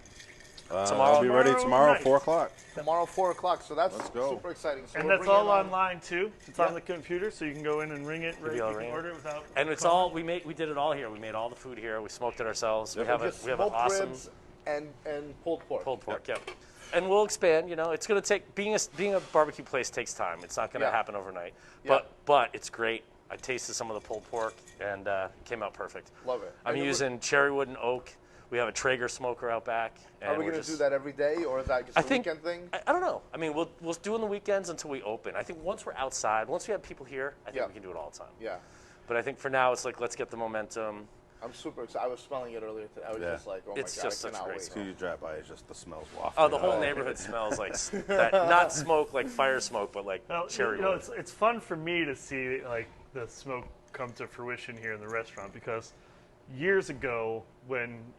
Speaker 3: Tomorrow-
Speaker 4: I'll be ready
Speaker 1: Tomorrow
Speaker 4: tomorrow,
Speaker 1: night.
Speaker 4: 4 o'clock.
Speaker 2: Tomorrow, 4 o'clock. So that's
Speaker 4: Let's go.
Speaker 2: super exciting. So
Speaker 1: And
Speaker 2: we're
Speaker 1: that's all
Speaker 2: bringing on-
Speaker 1: online too. It's
Speaker 2: Yeah.
Speaker 1: on the computer, so you can go in and ring it. Right,
Speaker 3: be
Speaker 1: you
Speaker 3: all
Speaker 1: can
Speaker 3: ring it.
Speaker 1: order it without.
Speaker 3: And it's all we did it all here. We made all the food here. We smoked it ourselves.
Speaker 4: Yep.
Speaker 3: We have
Speaker 2: Just
Speaker 3: we have an
Speaker 2: smoked
Speaker 3: awesome
Speaker 2: ribs and pulled pork.
Speaker 3: pulled pork. Yep. And we'll expand. You know, it's going to take being a barbecue place takes time. It's not going to
Speaker 2: Yeah.
Speaker 3: happen overnight.
Speaker 2: Yeah.
Speaker 3: But it's great. I tasted some of the pulled pork and came out perfect.
Speaker 2: Love it.
Speaker 3: I'm
Speaker 2: And
Speaker 3: using cherry wood and oak. We have a Traeger smoker out back. And
Speaker 2: Are we
Speaker 3: we're
Speaker 2: going to
Speaker 3: just-
Speaker 2: do that every day, or is that just
Speaker 3: I
Speaker 2: a
Speaker 3: think
Speaker 2: weekend thing?
Speaker 3: I don't know. I mean, we'll do on the weekends until we open. I think once we're outside, once we have people here, I think
Speaker 2: Yeah.
Speaker 3: we can do it all the time.
Speaker 2: Yeah.
Speaker 3: But I think for now, it's like let's get the momentum.
Speaker 2: I'm super excited. I was smelling it earlier today. I was
Speaker 4: Yeah.
Speaker 2: just like, oh
Speaker 3: It's
Speaker 2: my God,
Speaker 3: just
Speaker 2: I
Speaker 3: such
Speaker 2: cannot
Speaker 3: great
Speaker 2: wait.
Speaker 3: smell.
Speaker 4: As soon as you drive by, it's just the smells wafting.
Speaker 3: Oh, the whole
Speaker 4: out.
Speaker 3: neighborhood smells like that. Not smoke, like fire smoke, but like
Speaker 1: Well,
Speaker 3: cherry
Speaker 1: you know,
Speaker 3: wood.
Speaker 1: it's fun for me to see like the smoke come to fruition here in the restaurant because years ago,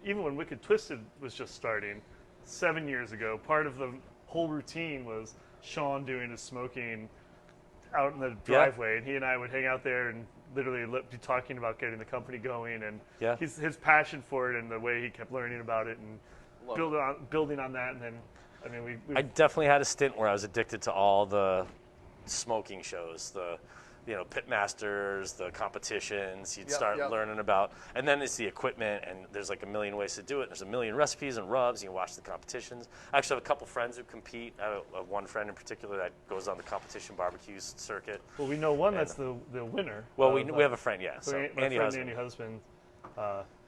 Speaker 1: even when Wicked Twisted was just starting, 7 years ago, part of the whole routine was Sean doing his smoking out in the driveway, and he and I would hang out there and literally be talking about getting the company going, and
Speaker 3: Yeah.
Speaker 1: his passion for it and the way he kept learning about it and
Speaker 2: Love
Speaker 1: building on that, and then I mean we
Speaker 3: I definitely had a stint where I was addicted to all the smoking shows, the pitmasters, the competitions. You'd
Speaker 2: Yep,
Speaker 3: start
Speaker 2: yep.
Speaker 3: learning about, and then it's the equipment, and there's like a million ways to do it. There's a million recipes and rubs. You can watch the competitions. I actually have a couple friends who compete. I have one friend in particular that goes on the competition barbecues circuit.
Speaker 1: well we know one
Speaker 3: And-
Speaker 1: that's the winner.
Speaker 3: Well,
Speaker 1: of,
Speaker 3: we have a friend, yeah.
Speaker 1: So
Speaker 3: So
Speaker 1: my
Speaker 3: Andy
Speaker 1: friend
Speaker 3: Husband,
Speaker 1: Andy Husband,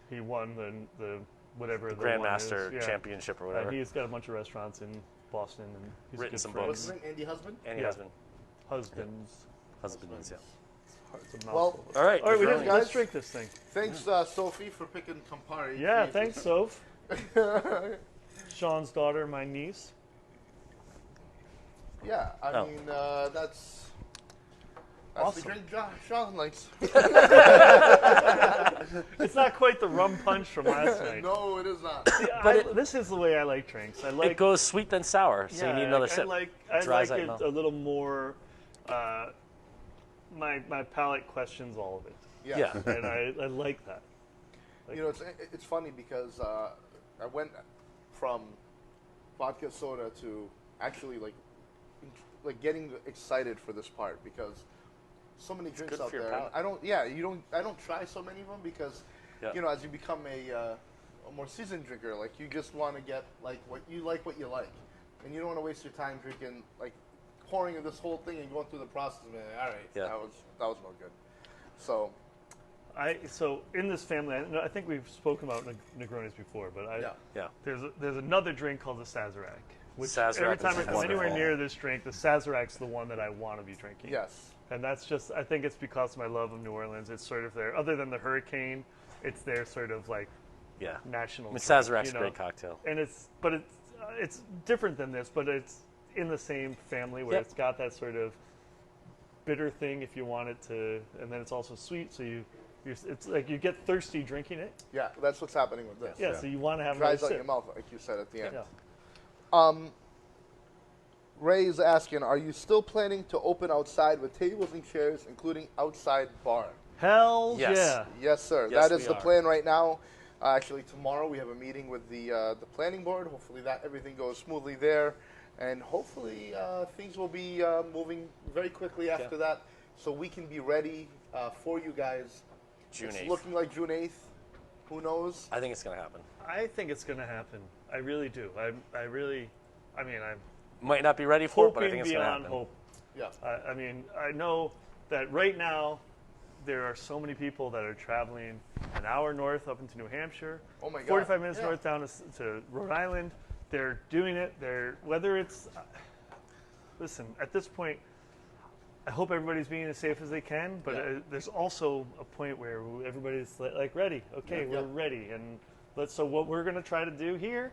Speaker 1: he won the whatever the one
Speaker 3: Grandmaster
Speaker 1: is. Yeah.
Speaker 3: Championship or whatever.
Speaker 1: He's got a bunch of restaurants in Boston, and he's
Speaker 3: Written
Speaker 1: a good
Speaker 3: some
Speaker 1: friend.
Speaker 2: What's
Speaker 3: books.
Speaker 2: his name? Andy Husband?
Speaker 3: Andy
Speaker 1: Yeah.
Speaker 3: Husband,
Speaker 1: Husbands.
Speaker 3: husbands, yeah.
Speaker 1: It's a
Speaker 2: Well,
Speaker 1: mouthful.
Speaker 3: All right,
Speaker 1: all right,
Speaker 2: guys.
Speaker 1: let's drink this thing.
Speaker 2: Thanks, Sophie, for picking Campari.
Speaker 1: Yeah,
Speaker 2: Jesus.
Speaker 1: thanks, Soph. Sean's daughter, my niece.
Speaker 2: Yeah, I
Speaker 3: Oh.
Speaker 2: mean, that's
Speaker 1: Awesome.
Speaker 2: the drink Sean likes.
Speaker 1: It's not quite the rum punch from last night.
Speaker 2: No, it is not.
Speaker 1: This is the way I like drinks. I like
Speaker 3: It goes sweet then sour, so you need another
Speaker 1: I
Speaker 3: sip.
Speaker 1: I
Speaker 3: Dries
Speaker 1: like
Speaker 3: out
Speaker 1: it
Speaker 3: mouth.
Speaker 1: a little more. My palate questions all of it,
Speaker 3: Yeah.
Speaker 1: and I like that.
Speaker 2: You know, it's funny because I went from vodka soda to actually like getting excited for this part because so many drinks
Speaker 3: good
Speaker 2: out
Speaker 3: for your
Speaker 2: there.
Speaker 3: palate.
Speaker 2: I don't try so many of them because
Speaker 3: Yeah.
Speaker 2: you know, as you become a more seasoned drinker, like you just want to get like what you like, and you don't want to waste your time drinking like pouring in this whole thing and going through the process. Man, all right,
Speaker 3: Yeah.
Speaker 2: that was no good. So
Speaker 1: So in this family, I think we've spoken about Negronis before, but
Speaker 3: Yeah.
Speaker 1: there's another drink called the Sazerac. Which
Speaker 3: Sazerac
Speaker 1: every time I
Speaker 3: is
Speaker 1: come anywhere
Speaker 3: wonderful.
Speaker 1: near this drink, the Sazerac's the one that I want to be drinking.
Speaker 2: yes,
Speaker 1: And that's just, I think it's because of my love of New Orleans. It's sort of their, other than the hurricane, it's their sort of like
Speaker 3: Yeah.
Speaker 1: national
Speaker 3: I mean,
Speaker 1: drink,
Speaker 3: Sazerac's
Speaker 1: you
Speaker 3: a
Speaker 1: know?
Speaker 3: great cocktail.
Speaker 1: And it's different than this, but it's in the same family where
Speaker 3: Yep.
Speaker 1: it's got that sort of bitter thing if you want it to, and then it's also sweet, so it's like you get thirsty drinking it.
Speaker 2: yeah, that's what's happening with this.
Speaker 1: Yeah, so you want to have
Speaker 2: Dries
Speaker 1: another
Speaker 2: out your
Speaker 1: sip.
Speaker 2: mouth, like you said at the end.
Speaker 1: Yeah.
Speaker 2: Ray is asking, are you still planning to open outside with tables and chairs, including outside bar?
Speaker 1: Hell
Speaker 3: Yes.
Speaker 1: yeah.
Speaker 2: Yes, sir.
Speaker 3: Yes,
Speaker 2: That is
Speaker 3: we
Speaker 2: the
Speaker 3: are.
Speaker 2: plan right now. Actually, tomorrow we have a meeting with the planning board. Hopefully, that everything goes smoothly there, and hopefully things will be moving very quickly after that, so we can be ready for you guys.
Speaker 3: June
Speaker 2: It's
Speaker 3: 8th.
Speaker 2: looking like June 8th. Who knows?
Speaker 3: I think it's going to happen.
Speaker 1: I think it's going to happen. I really do. I'm
Speaker 3: Might not be ready for it, but I
Speaker 1: hoping
Speaker 3: think it's going to
Speaker 1: beyond
Speaker 3: happen.
Speaker 1: hope.
Speaker 2: Yeah.
Speaker 1: I know that right now there are so many people that are traveling an hour north up into New Hampshire,
Speaker 2: Oh my God.
Speaker 1: 45 minutes
Speaker 2: Yeah.
Speaker 1: north down to Rhode Island. They're doing it. Whether it's listen, at this point, I hope everybody's being as safe as they can, but
Speaker 2: Yeah.
Speaker 1: there's also a point where everybody's like ready. Okay,
Speaker 2: Yeah.
Speaker 1: we're ready, and so what we're going to try to do here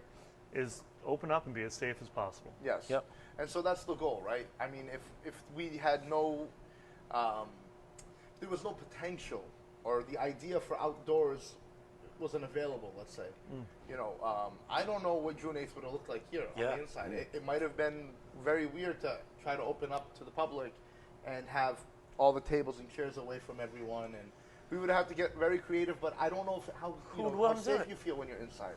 Speaker 1: is open up and be as safe as possible.
Speaker 2: Yes.
Speaker 3: Yep.
Speaker 2: And so that's the goal, right? I mean, if we had no, there was no potential, or the idea for outdoors wasn't available, let's say. You know, I don't know what June 8th would have looked like here on
Speaker 3: Yeah.
Speaker 2: the inside. It might have been very weird to try to open up to the public and have all the tables and chairs away from everyone, and we would have to get very creative. But I don't know how
Speaker 3: Who would want to do
Speaker 2: safe
Speaker 3: it?
Speaker 2: you feel when you're inside.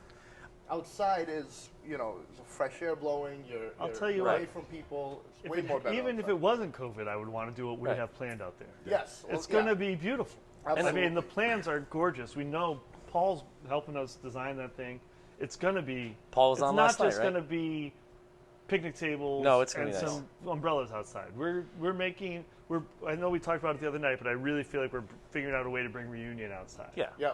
Speaker 2: Outside is, you know, there's fresh air blowing.
Speaker 1: I'll tell you
Speaker 2: you're
Speaker 1: what.
Speaker 2: away from people. It's way more better.
Speaker 1: Even if
Speaker 2: outside.
Speaker 1: it wasn't COVID, I would want to do what we
Speaker 3: Right.
Speaker 1: have planned out there.
Speaker 2: Yes, well,
Speaker 1: It's going to
Speaker 2: yeah.
Speaker 1: be beautiful.
Speaker 2: Absolutely.
Speaker 1: I mean, the plans are gorgeous. We know Paul's helping us design that thing. It's going to be.
Speaker 3: Paul was
Speaker 1: it's
Speaker 3: on
Speaker 1: not
Speaker 3: last night,
Speaker 1: just
Speaker 3: right?
Speaker 1: going to be picnic tables.
Speaker 3: No, it's gonna
Speaker 1: and
Speaker 3: be nice.
Speaker 1: some umbrellas outside. We're making. I know we talked about it the other night, but I really feel like we're figuring out a way to bring reunion outside.
Speaker 3: Yeah.
Speaker 2: Yeah.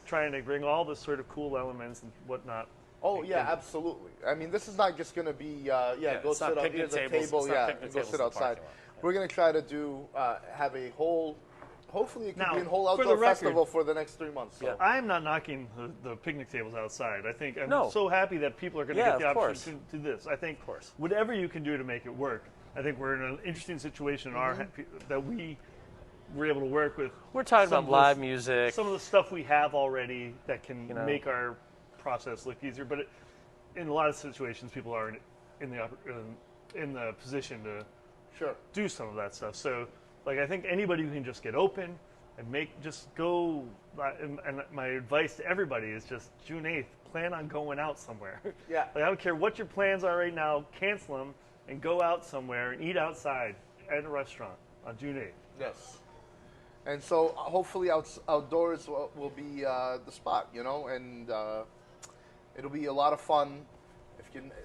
Speaker 1: Trying to bring all the sort of cool elements and whatnot.
Speaker 2: Oh yeah, absolutely. I mean, this is not just going to be go
Speaker 3: it's not
Speaker 2: sit up
Speaker 3: picnic
Speaker 2: here's a
Speaker 3: tables,
Speaker 2: table,
Speaker 3: it's not
Speaker 2: yeah,
Speaker 3: picnic
Speaker 2: and go
Speaker 3: tables
Speaker 2: sit
Speaker 3: in the
Speaker 2: outside.
Speaker 3: parking lot. Yeah.
Speaker 2: We're going to try to do have a whole. Hopefully, it could
Speaker 1: Now,
Speaker 2: be a whole
Speaker 1: for the
Speaker 2: outdoor
Speaker 1: record-
Speaker 2: festival for the next 3 months. So.
Speaker 3: Yeah.
Speaker 1: I'm not knocking the picnic tables outside. I think I'm
Speaker 3: No.
Speaker 1: so happy that people are going to
Speaker 3: Yeah,
Speaker 1: get the
Speaker 3: of course.
Speaker 1: option to do this. I think
Speaker 3: Of course.
Speaker 1: whatever you can do to make it work. I think we're in an interesting situation that we were able to work with.
Speaker 3: We're talking
Speaker 1: some
Speaker 3: about
Speaker 1: of
Speaker 3: live
Speaker 1: the-
Speaker 3: music.
Speaker 1: Some of the stuff we have already that can
Speaker 3: You know.
Speaker 1: make our process look easier. But in a lot of situations, people are in the position to
Speaker 2: Sure.
Speaker 1: do some of that stuff. So, like, I think anybody who can just get open and just go. And my advice to everybody is just June 8th, plan on going out somewhere.
Speaker 2: Yeah.
Speaker 1: Like, I don't care what your plans are right now, cancel them and go out somewhere and eat outside at a restaurant on June 8th.
Speaker 2: Yes. And so hopefully outdoors will be the spot, you know, and it'll be a lot of fun.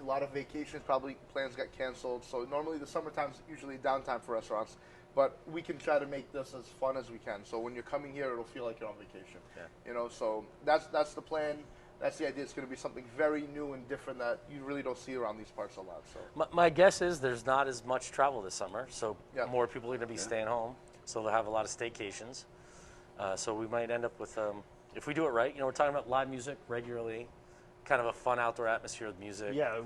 Speaker 2: A lot of vacations, probably plans got canceled. So normally the summertime's usually downtime for restaurants, but we can try to make this as fun as we can. So when you're coming here, it'll feel like you're on vacation.
Speaker 3: Yeah.
Speaker 2: You know, so that's the plan. That's the idea. It's going to be something very new and different that you really don't see around these parts a lot. So
Speaker 3: My guess is there's not as much travel this summer, so
Speaker 2: Yeah.
Speaker 3: more people are going to be staying home, so they'll have a lot of staycations. So we might end up with, if we do it right, you know, we're talking about live music regularly, kind of a fun outdoor atmosphere with music.
Speaker 1: Yeah,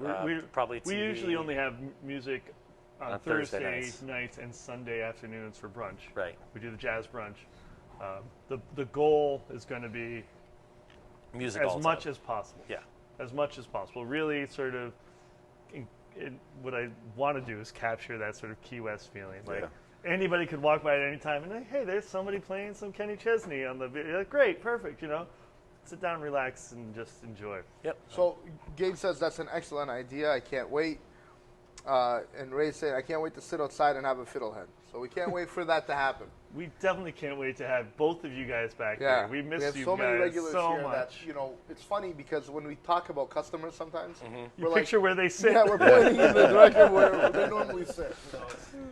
Speaker 3: probably
Speaker 1: we
Speaker 3: TV.
Speaker 1: usually only have music on
Speaker 3: Thursday
Speaker 1: Thursday
Speaker 3: nights.
Speaker 1: nights and Sunday afternoons for brunch.
Speaker 3: Right.
Speaker 1: We do the jazz brunch. The goal is going to be
Speaker 3: music
Speaker 1: as
Speaker 3: all the
Speaker 1: much
Speaker 3: time.
Speaker 1: as possible.
Speaker 3: Yeah.
Speaker 1: As much as possible. Really, sort of, what I want to do is capture that sort of Key West feeling. Like anybody could walk by at any time and like, hey, there's somebody playing some Kenny Chesney on the video. Like, great, perfect, you know. sit down, relax, and just enjoy.
Speaker 3: Yep.
Speaker 2: So Gabe says that's an excellent idea. I can't wait. And Ray said, I can't wait to sit outside and have a fiddlehead. So we can't wait for that to happen.
Speaker 1: We definitely can't wait to have both of you guys back
Speaker 2: Yeah,
Speaker 1: here. We miss
Speaker 2: have
Speaker 1: you
Speaker 2: so many
Speaker 1: guys
Speaker 2: regulars
Speaker 1: so
Speaker 2: here
Speaker 1: much.
Speaker 2: that it's funny because when we talk about customers, sometimes
Speaker 1: You picture where they sit.
Speaker 2: yeah, we're pointing in the direction where they normally sit. So,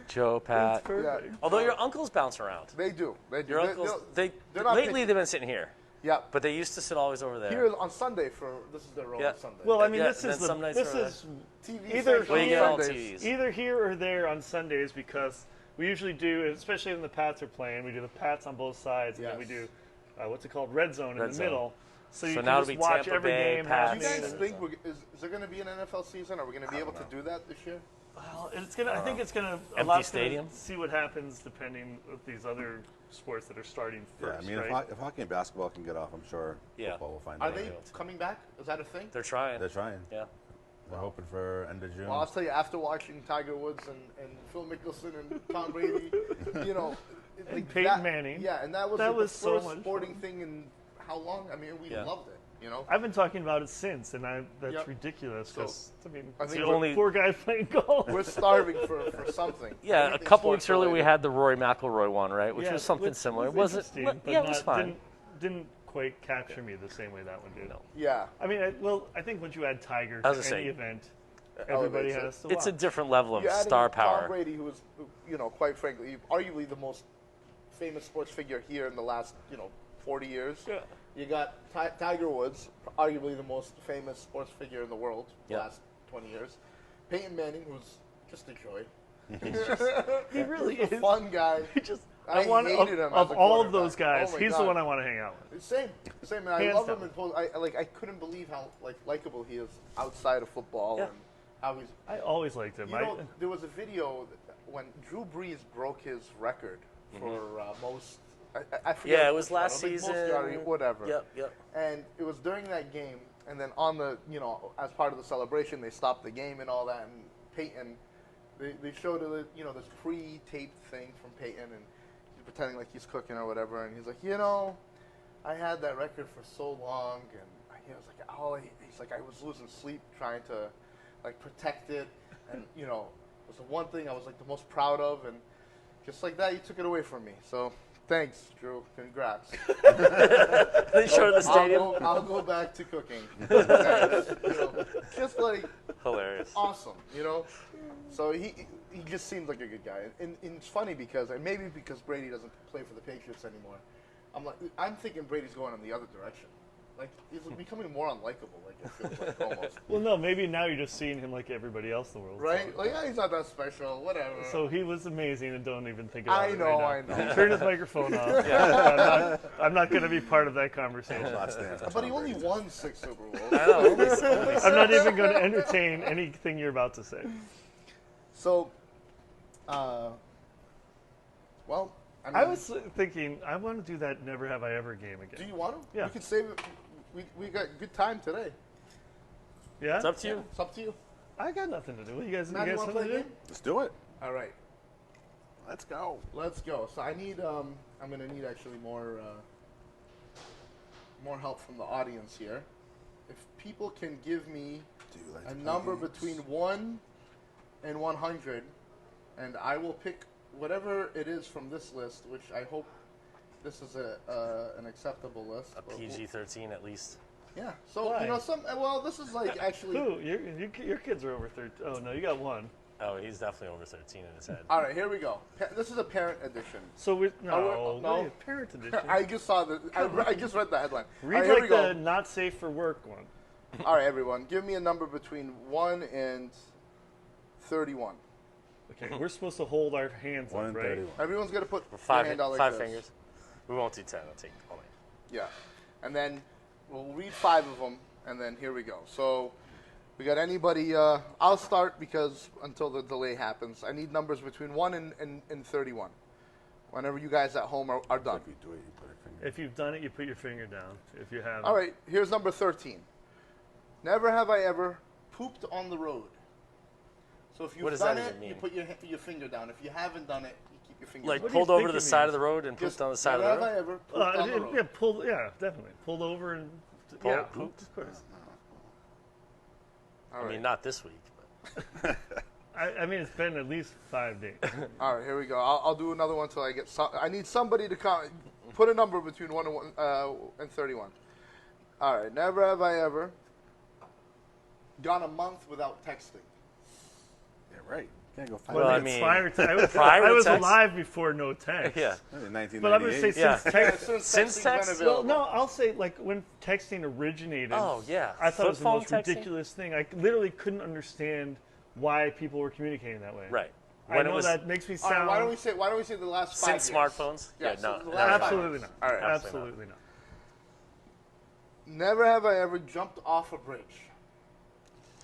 Speaker 3: Joe, Pat.
Speaker 1: Perfect.
Speaker 2: yeah,
Speaker 3: Although your uncles bounce around.
Speaker 2: they do. They do.
Speaker 3: Your uncles,
Speaker 2: they're not
Speaker 3: lately
Speaker 2: picky.
Speaker 3: they've been sitting here,
Speaker 2: Yeah,
Speaker 3: but they used to sit always over there.
Speaker 2: here on Sunday this is their role
Speaker 3: Yeah.
Speaker 2: on Sunday.
Speaker 1: Well, I mean,
Speaker 3: Yeah,
Speaker 1: this
Speaker 3: then
Speaker 1: is
Speaker 3: some nights
Speaker 1: this
Speaker 3: are
Speaker 1: is
Speaker 2: TV
Speaker 1: either
Speaker 2: Central
Speaker 3: Well, you get all
Speaker 2: Sundays.
Speaker 3: TVs.
Speaker 1: either here or there on Sundays because we usually do, especially when the Pats are playing, we do the Pats on both sides, and then we
Speaker 2: Yes.
Speaker 1: do what's it called, Red Zone in
Speaker 3: Red
Speaker 1: the
Speaker 3: Zone.
Speaker 1: middle. So you
Speaker 3: So
Speaker 1: can
Speaker 3: now
Speaker 1: just
Speaker 3: it'll be
Speaker 1: watch
Speaker 3: Tampa
Speaker 1: every
Speaker 3: Bay,
Speaker 1: game
Speaker 3: Pats.
Speaker 2: Do you
Speaker 1: happening.
Speaker 2: guys think is there going to be an NFL season? Are we going to be able to do that this year?
Speaker 1: Well, it's gonna. I think it's gonna. A
Speaker 3: Empty
Speaker 1: lot's
Speaker 3: stadium?
Speaker 1: Gonna see what happens depending with these other sports that are starting
Speaker 5: Yeah,
Speaker 1: first.
Speaker 5: I mean,
Speaker 1: right?
Speaker 5: if hockey and basketball can get off, I'm sure
Speaker 3: Yeah.
Speaker 5: football will find
Speaker 2: Are
Speaker 5: a way.
Speaker 2: they coming back? Is that a thing?
Speaker 3: They're trying.
Speaker 5: They're trying.
Speaker 3: Yeah.
Speaker 5: They're hoping for end of June.
Speaker 2: Well, I'll tell you, after watching Tiger Woods and Phil Mickelson and Tom Brady, like
Speaker 1: Peyton
Speaker 2: that,
Speaker 1: Manning.
Speaker 2: Yeah, and that was,
Speaker 1: That
Speaker 2: like
Speaker 1: was
Speaker 2: the
Speaker 1: so
Speaker 2: first
Speaker 1: much
Speaker 2: sporting
Speaker 1: fun.
Speaker 2: thing in how long? I mean, we
Speaker 3: Yeah.
Speaker 2: loved it.
Speaker 1: I've been talking about it since, and that's
Speaker 2: Yep.
Speaker 1: ridiculous.
Speaker 2: So,
Speaker 1: 'Cause, I mean,
Speaker 2: I
Speaker 1: it's
Speaker 2: think
Speaker 1: the
Speaker 3: we're-
Speaker 1: poor guy playing golf.
Speaker 2: We're starving for something.
Speaker 3: Yeah, a
Speaker 2: Anything
Speaker 3: couple weeks
Speaker 2: sports
Speaker 3: earlier we
Speaker 2: related.
Speaker 3: had the Rory McIlroy one, right? Which
Speaker 1: Yeah,
Speaker 3: was something
Speaker 1: which
Speaker 3: similar.
Speaker 1: was
Speaker 3: Was it?
Speaker 1: interesting, but
Speaker 3: Yeah, it was
Speaker 1: not-
Speaker 3: fine.
Speaker 1: Didn't quite capture me the same way that one did.
Speaker 3: No.
Speaker 2: Yeah.
Speaker 1: I mean, I think once you add Tiger
Speaker 3: I
Speaker 1: to
Speaker 3: was
Speaker 1: any
Speaker 3: gonna say,
Speaker 1: event,
Speaker 2: elevates
Speaker 1: everybody
Speaker 2: it.
Speaker 1: has to
Speaker 3: It's a
Speaker 1: watch.
Speaker 3: different level of
Speaker 2: You're adding
Speaker 3: star
Speaker 2: Tom
Speaker 3: power.
Speaker 2: Brady, who was, quite frankly, arguably the most famous sports figure here in the last, 40 years.
Speaker 1: Yeah.
Speaker 2: You got Tiger Woods, arguably the most famous sports figure in the world the
Speaker 3: Yep.
Speaker 2: last 20 years. Peyton Manning, who's just a joy.
Speaker 1: He really
Speaker 2: He's a
Speaker 1: is.
Speaker 2: fun guy.
Speaker 1: He just.
Speaker 2: I
Speaker 1: I want
Speaker 2: hated him
Speaker 1: of
Speaker 2: as a
Speaker 1: all of those
Speaker 2: quarterback.
Speaker 1: guys.
Speaker 2: Oh my
Speaker 1: He's the
Speaker 2: God.
Speaker 1: one I want to hang out with.
Speaker 2: Same. And I
Speaker 1: Hands
Speaker 2: love
Speaker 1: down.
Speaker 2: him. I couldn't believe how likable he is outside of football
Speaker 3: Yeah.
Speaker 2: and how he's.
Speaker 1: I always liked him.
Speaker 2: There was a video when Drew Brees broke his record for most. I forget
Speaker 3: Yeah, it was
Speaker 2: which one.
Speaker 3: last
Speaker 2: Like, most
Speaker 3: season.
Speaker 2: yardage, whatever.
Speaker 3: Yep.
Speaker 2: And it was during that game, and then on the as part of the celebration, they stopped the game and all that. And Peyton, they showed this pre-taped thing from Peyton, and he's pretending like he's cooking or whatever, and he's like, I had that record for so long, and he was like, he's like, I was losing sleep trying to protect it, and it was the one thing I was the most proud of, and just like that, you took it away from me. So. Thanks, Drew. Congrats.
Speaker 3: They showed it in the stadium.
Speaker 2: I'll go back to cooking. Thanks. Just
Speaker 3: Hilarious.
Speaker 2: awesome, So he just seems like a good guy, and it's funny because maybe because Brady doesn't play for the Patriots anymore, I'm thinking Brady's going in the other direction. He's becoming more unlikable. It feels like almost.
Speaker 1: Well, no, maybe now you're just seeing him like everybody else in the world.
Speaker 2: Right?
Speaker 1: So,
Speaker 2: He's not that special. Whatever.
Speaker 1: so he was amazing, and don't even think about
Speaker 2: I
Speaker 1: it.
Speaker 2: know.
Speaker 1: Right now. Turn his microphone off. I'm not going to be part of that conversation.
Speaker 5: Not stand for
Speaker 2: But
Speaker 5: Tom
Speaker 2: he only
Speaker 5: Brady.
Speaker 2: won 6 Super Bowls.
Speaker 3: I know.
Speaker 1: I'm not even going to entertain anything you're about to say.
Speaker 2: So, well,
Speaker 1: I was thinking, I want to do that Never Have I Ever game again.
Speaker 2: Do you want to?
Speaker 1: Yeah.
Speaker 2: We can save it. We got good time today.
Speaker 1: Yeah?
Speaker 3: It's up to you.
Speaker 2: It's up to you.
Speaker 1: I got nothing to do. You guys,
Speaker 2: Matt,
Speaker 1: you
Speaker 2: you
Speaker 1: guys
Speaker 2: want to
Speaker 1: something
Speaker 2: play a
Speaker 1: to
Speaker 2: game?
Speaker 1: do?
Speaker 5: Let's do it.
Speaker 2: All right.
Speaker 5: Let's go.
Speaker 2: Let's go. So I need. I'm gonna need actually more help from the audience here. If people can give me
Speaker 5: Do you like
Speaker 2: a
Speaker 5: to play
Speaker 2: number
Speaker 5: games?
Speaker 2: between 1 and 100, and I will pick whatever it is from this list, which I hope this is an acceptable list.
Speaker 3: A PG-13 at least.
Speaker 2: Yeah. So
Speaker 1: Why?
Speaker 2: this is actually.
Speaker 1: Who? Your kids are over 13. Oh, no, you got one.
Speaker 3: Oh, he's definitely over 13 in his head.
Speaker 2: All right, here we go. This is a parent edition.
Speaker 1: So,
Speaker 2: no.
Speaker 1: wait, parent edition.
Speaker 2: I just saw the. I just read the headline.
Speaker 1: Read
Speaker 2: All right, here we
Speaker 1: like
Speaker 2: go.
Speaker 1: the not safe for work one.
Speaker 2: All right, everyone, give me a number between 1 and 31.
Speaker 1: Okay, we're supposed to hold our hands
Speaker 5: 1
Speaker 1: up,
Speaker 5: and
Speaker 1: right?
Speaker 5: 31.
Speaker 2: Everyone's gonna put their
Speaker 3: Five
Speaker 2: hand out like this.
Speaker 3: fingers. We won't do 10. I'll take all night.
Speaker 2: Yeah, and then we'll read 5 of them, and then here we go. So we got anybody? I'll start because until the delay happens, I need numbers between 1 and 31. Whenever you guys at home are done.
Speaker 5: If you do it, you put a finger.
Speaker 1: If you've done it, you put your finger down. If you haven't.
Speaker 2: All right, here's number 13. Never have I ever pooped on the road. So So if
Speaker 3: What
Speaker 2: you've
Speaker 3: does that
Speaker 2: done
Speaker 3: even
Speaker 2: it,
Speaker 3: mean?
Speaker 2: you put your finger down. If you haven't done it, you keep your finger
Speaker 3: Like
Speaker 2: down.
Speaker 1: do you
Speaker 3: pulled over
Speaker 1: think
Speaker 3: to the
Speaker 1: it
Speaker 3: side
Speaker 1: means?
Speaker 3: of the road and
Speaker 2: Just
Speaker 3: pooped on the side of the
Speaker 2: never
Speaker 3: road?
Speaker 2: have I ever pooped on the road.
Speaker 1: Yeah, pulled. Yeah, definitely pulled over and yeah,
Speaker 3: Pooped?
Speaker 1: of course.
Speaker 2: All
Speaker 3: I
Speaker 2: right.
Speaker 3: mean, not this week. But.
Speaker 1: I mean, it's been at least 5 days.
Speaker 2: All right, here we go. I'll do another one till I get. I need somebody to put a number between 1 and 31. All right. Never have I ever gone a month without texting.
Speaker 5: Yeah, right. Can't go find
Speaker 3: Well, I
Speaker 5: it.
Speaker 3: mean,
Speaker 1: prior to, I was,
Speaker 3: prior
Speaker 1: I
Speaker 3: to
Speaker 1: was
Speaker 3: text?
Speaker 1: alive before no text.
Speaker 3: Yeah.
Speaker 5: In 1998.
Speaker 1: But I'm going to say
Speaker 3: Yeah.
Speaker 1: since text.
Speaker 3: Since
Speaker 2: texting's
Speaker 3: text?
Speaker 2: been
Speaker 1: Well,
Speaker 2: available.
Speaker 1: no, I'll say like when texting originated.
Speaker 3: Oh, yeah.
Speaker 1: I thought it was the
Speaker 3: Flip
Speaker 1: most
Speaker 3: phone texting?
Speaker 1: ridiculous thing. I literally couldn't understand why people were communicating that way.
Speaker 3: Right.
Speaker 1: I
Speaker 3: When
Speaker 1: know
Speaker 3: it was
Speaker 1: that makes me
Speaker 2: All right,
Speaker 1: sound.
Speaker 2: why don't we say the last 5
Speaker 3: since
Speaker 2: years?
Speaker 3: smartphones?
Speaker 2: Yeah,
Speaker 3: no.
Speaker 2: so the last 5
Speaker 1: Absolutely
Speaker 2: years.
Speaker 1: not.
Speaker 2: All right.
Speaker 1: Absolutely not.
Speaker 2: Never have I ever jumped off a bridge.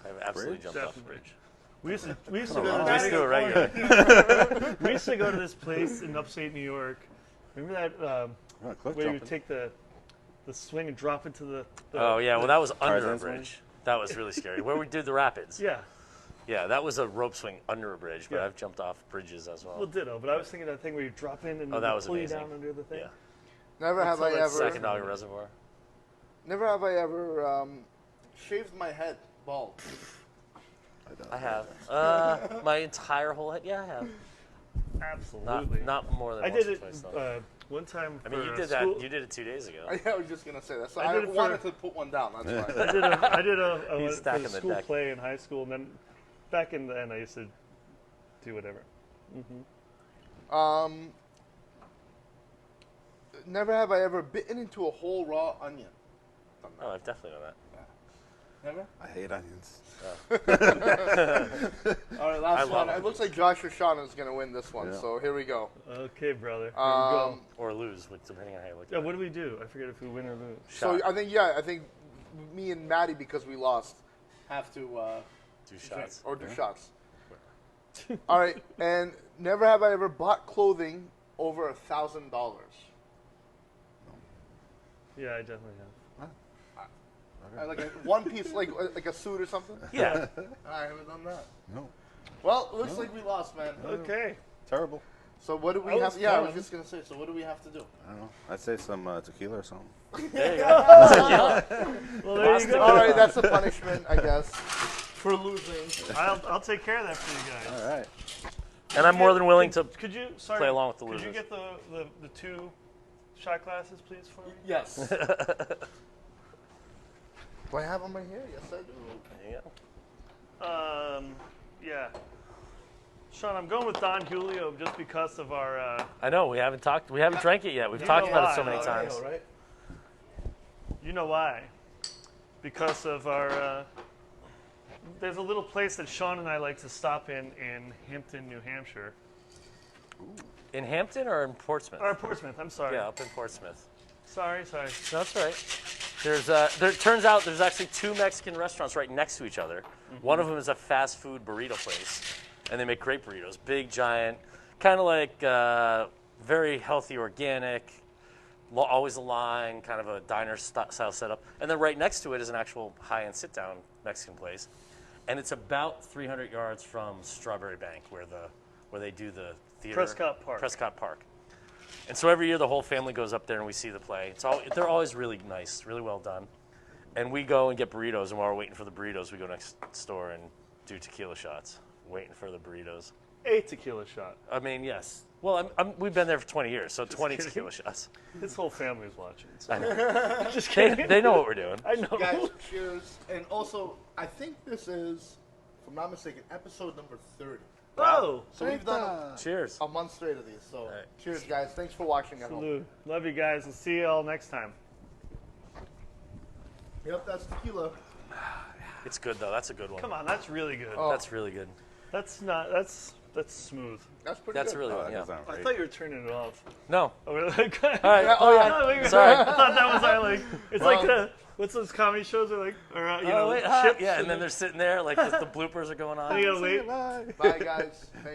Speaker 3: I've absolutely
Speaker 5: Bridge?
Speaker 3: jumped off the
Speaker 1: Definitely.
Speaker 3: bridge.
Speaker 1: We used to go
Speaker 3: We
Speaker 1: to
Speaker 3: used to do it
Speaker 1: this,
Speaker 3: regularly.
Speaker 1: we used to go to this place in upstate New York. Remember that
Speaker 5: Oh, cliff
Speaker 1: where you
Speaker 5: jumping.
Speaker 1: would take the swing and drop into the
Speaker 3: Oh, yeah. Well, that was under a
Speaker 5: Tarzan's
Speaker 3: bridge. That was really scary. Where we did the rapids.
Speaker 1: yeah.
Speaker 3: Yeah, that was a rope swing under a bridge, but
Speaker 1: Yeah.
Speaker 3: I've jumped off bridges as well.
Speaker 1: Well, ditto. But I was thinking that thing where you drop in and
Speaker 3: Oh, that was
Speaker 1: pull
Speaker 3: amazing.
Speaker 1: you down under the thing.
Speaker 3: Yeah.
Speaker 2: Never have I
Speaker 1: all that
Speaker 2: ever.
Speaker 3: Second Dog Reservoir.
Speaker 2: Never have I ever shaved my head bald.
Speaker 3: I have. My entire whole head. Yeah, I have.
Speaker 1: Absolutely.
Speaker 3: Not more than
Speaker 1: I
Speaker 3: once
Speaker 1: did
Speaker 3: or
Speaker 1: it
Speaker 3: twice, though.
Speaker 1: one time.
Speaker 3: I mean,
Speaker 1: for,
Speaker 3: you did
Speaker 1: school.
Speaker 3: that. You did it 2 days ago.
Speaker 2: I was just gonna say that. So
Speaker 1: I
Speaker 2: I,
Speaker 1: did it for-
Speaker 2: wanted to put one down. That's why.
Speaker 1: I did a
Speaker 3: He's
Speaker 1: for
Speaker 3: stacking
Speaker 1: the
Speaker 3: the
Speaker 1: school
Speaker 3: deck.
Speaker 1: play in high school, and then back in the end, I used to do whatever.
Speaker 2: Never have I ever bitten into a whole raw onion.
Speaker 3: Oh, I've definitely done that.
Speaker 2: Never.
Speaker 5: I hate onions.
Speaker 2: All right, last
Speaker 3: love
Speaker 2: one. It
Speaker 3: onions.
Speaker 2: looks like Josh or Sean is gonna win this one.
Speaker 5: Yeah.
Speaker 2: So here we go.
Speaker 1: Okay, brother. Here we go.
Speaker 3: Or lose, depending on how you look at
Speaker 1: Yeah,
Speaker 3: it.
Speaker 1: what do we do? I forget if we win or lose.
Speaker 2: So
Speaker 3: Shot.
Speaker 2: I think me and Maddie, because we lost, have to
Speaker 3: Do shots.
Speaker 2: or do shots. All right, and never have I ever bought clothing over $1,000.
Speaker 1: Yeah, I definitely have.
Speaker 2: Like a one piece, like a suit or something.
Speaker 3: Yeah.
Speaker 2: I haven't done that.
Speaker 5: No.
Speaker 2: Well, it looks like we lost, man.
Speaker 1: Okay.
Speaker 5: Terrible.
Speaker 2: So what do we
Speaker 1: That
Speaker 2: have?
Speaker 1: was
Speaker 2: Yeah, I
Speaker 1: fun.
Speaker 2: was just gonna say. So what do we have to do?
Speaker 5: I don't know. I'd say some tequila or something.
Speaker 3: There you go.
Speaker 1: Well, there you go.
Speaker 2: All right, that's a punishment, I guess, for losing.
Speaker 1: I'll take care of that for you guys.
Speaker 5: All right.
Speaker 3: And I'm more than willing to.
Speaker 1: Could you sorry,
Speaker 3: play along with the
Speaker 1: Could you
Speaker 3: losers.
Speaker 1: get the 2 shot glasses, please, for me?
Speaker 2: Yes. Do I have them right here? Yes, I do.
Speaker 3: There you go.
Speaker 1: Yeah. Sean, I'm going with Don Julio just because of our.
Speaker 3: I know we haven't drank it yet. We've talked
Speaker 1: know
Speaker 3: about it so
Speaker 1: why,
Speaker 3: many
Speaker 1: though,
Speaker 3: times.
Speaker 2: right?
Speaker 1: You know why? Because of our. There's a little place that Sean and I like to stop in Hampton, New Hampshire.
Speaker 3: In Hampton or in Portsmouth?
Speaker 1: Or Portsmouth. I'm sorry.
Speaker 3: Yeah, up in Portsmouth.
Speaker 1: Sorry.
Speaker 3: No, that's all right. There turns out there's actually 2 Mexican restaurants right next to each other. One of them is a fast food burrito place, and they make great burritos, big, giant, kind of like very healthy, organic, always a line, kind of a diner style setup. And then right next to it is an actual high-end sit-down Mexican place, and it's about 300 yards from Strawberry Bank, where they do the theater. Prescott Park. And so every year the whole family goes up there and we see the play. They're always really nice, really well done. And we go and get burritos, and while we're waiting for the burritos, we go next door and do tequila shots, waiting for the burritos.
Speaker 1: A tequila shot.
Speaker 3: I mean, yes. Well, we've been there for 20 years, so 20
Speaker 1: kidding.
Speaker 3: tequila shots.
Speaker 1: His whole family is watching. So.
Speaker 3: I know.
Speaker 1: Just kidding.
Speaker 3: They know what we're doing.
Speaker 1: I know.
Speaker 2: Guys, cheers. And also, I think this is, if I'm not mistaken, episode number 30.
Speaker 1: Oh,
Speaker 2: So we've done
Speaker 3: Cheers.
Speaker 2: a month straight of these. So
Speaker 3: right.
Speaker 2: cheers, guys. Thanks for watching at home.
Speaker 1: salute. Love you guys. We'll see you all next time.
Speaker 2: Yep, that's tequila.
Speaker 3: It's good, though. That's a good one.
Speaker 1: Come on, that's really good.
Speaker 2: Oh.
Speaker 3: That's really good.
Speaker 1: That's smooth.
Speaker 2: That's pretty
Speaker 3: That's
Speaker 2: good.
Speaker 3: really
Speaker 5: Oh,
Speaker 3: good,
Speaker 5: that
Speaker 3: yeah.
Speaker 5: does sound
Speaker 1: I
Speaker 5: great.
Speaker 1: thought you were turning it off.
Speaker 3: No.
Speaker 1: Oh, really?
Speaker 3: All right.
Speaker 2: Yeah,
Speaker 3: Oh, yeah.
Speaker 1: No, wait,
Speaker 3: Sorry.
Speaker 1: I thought that was like it's
Speaker 2: Well-
Speaker 1: like what's those comedy shows are like, or you know,
Speaker 3: Oh, wait.
Speaker 1: ships
Speaker 3: Yeah, and then they're sitting there, like the bloopers are going on.
Speaker 1: and you gotta wait.
Speaker 2: Bye, guys. Thank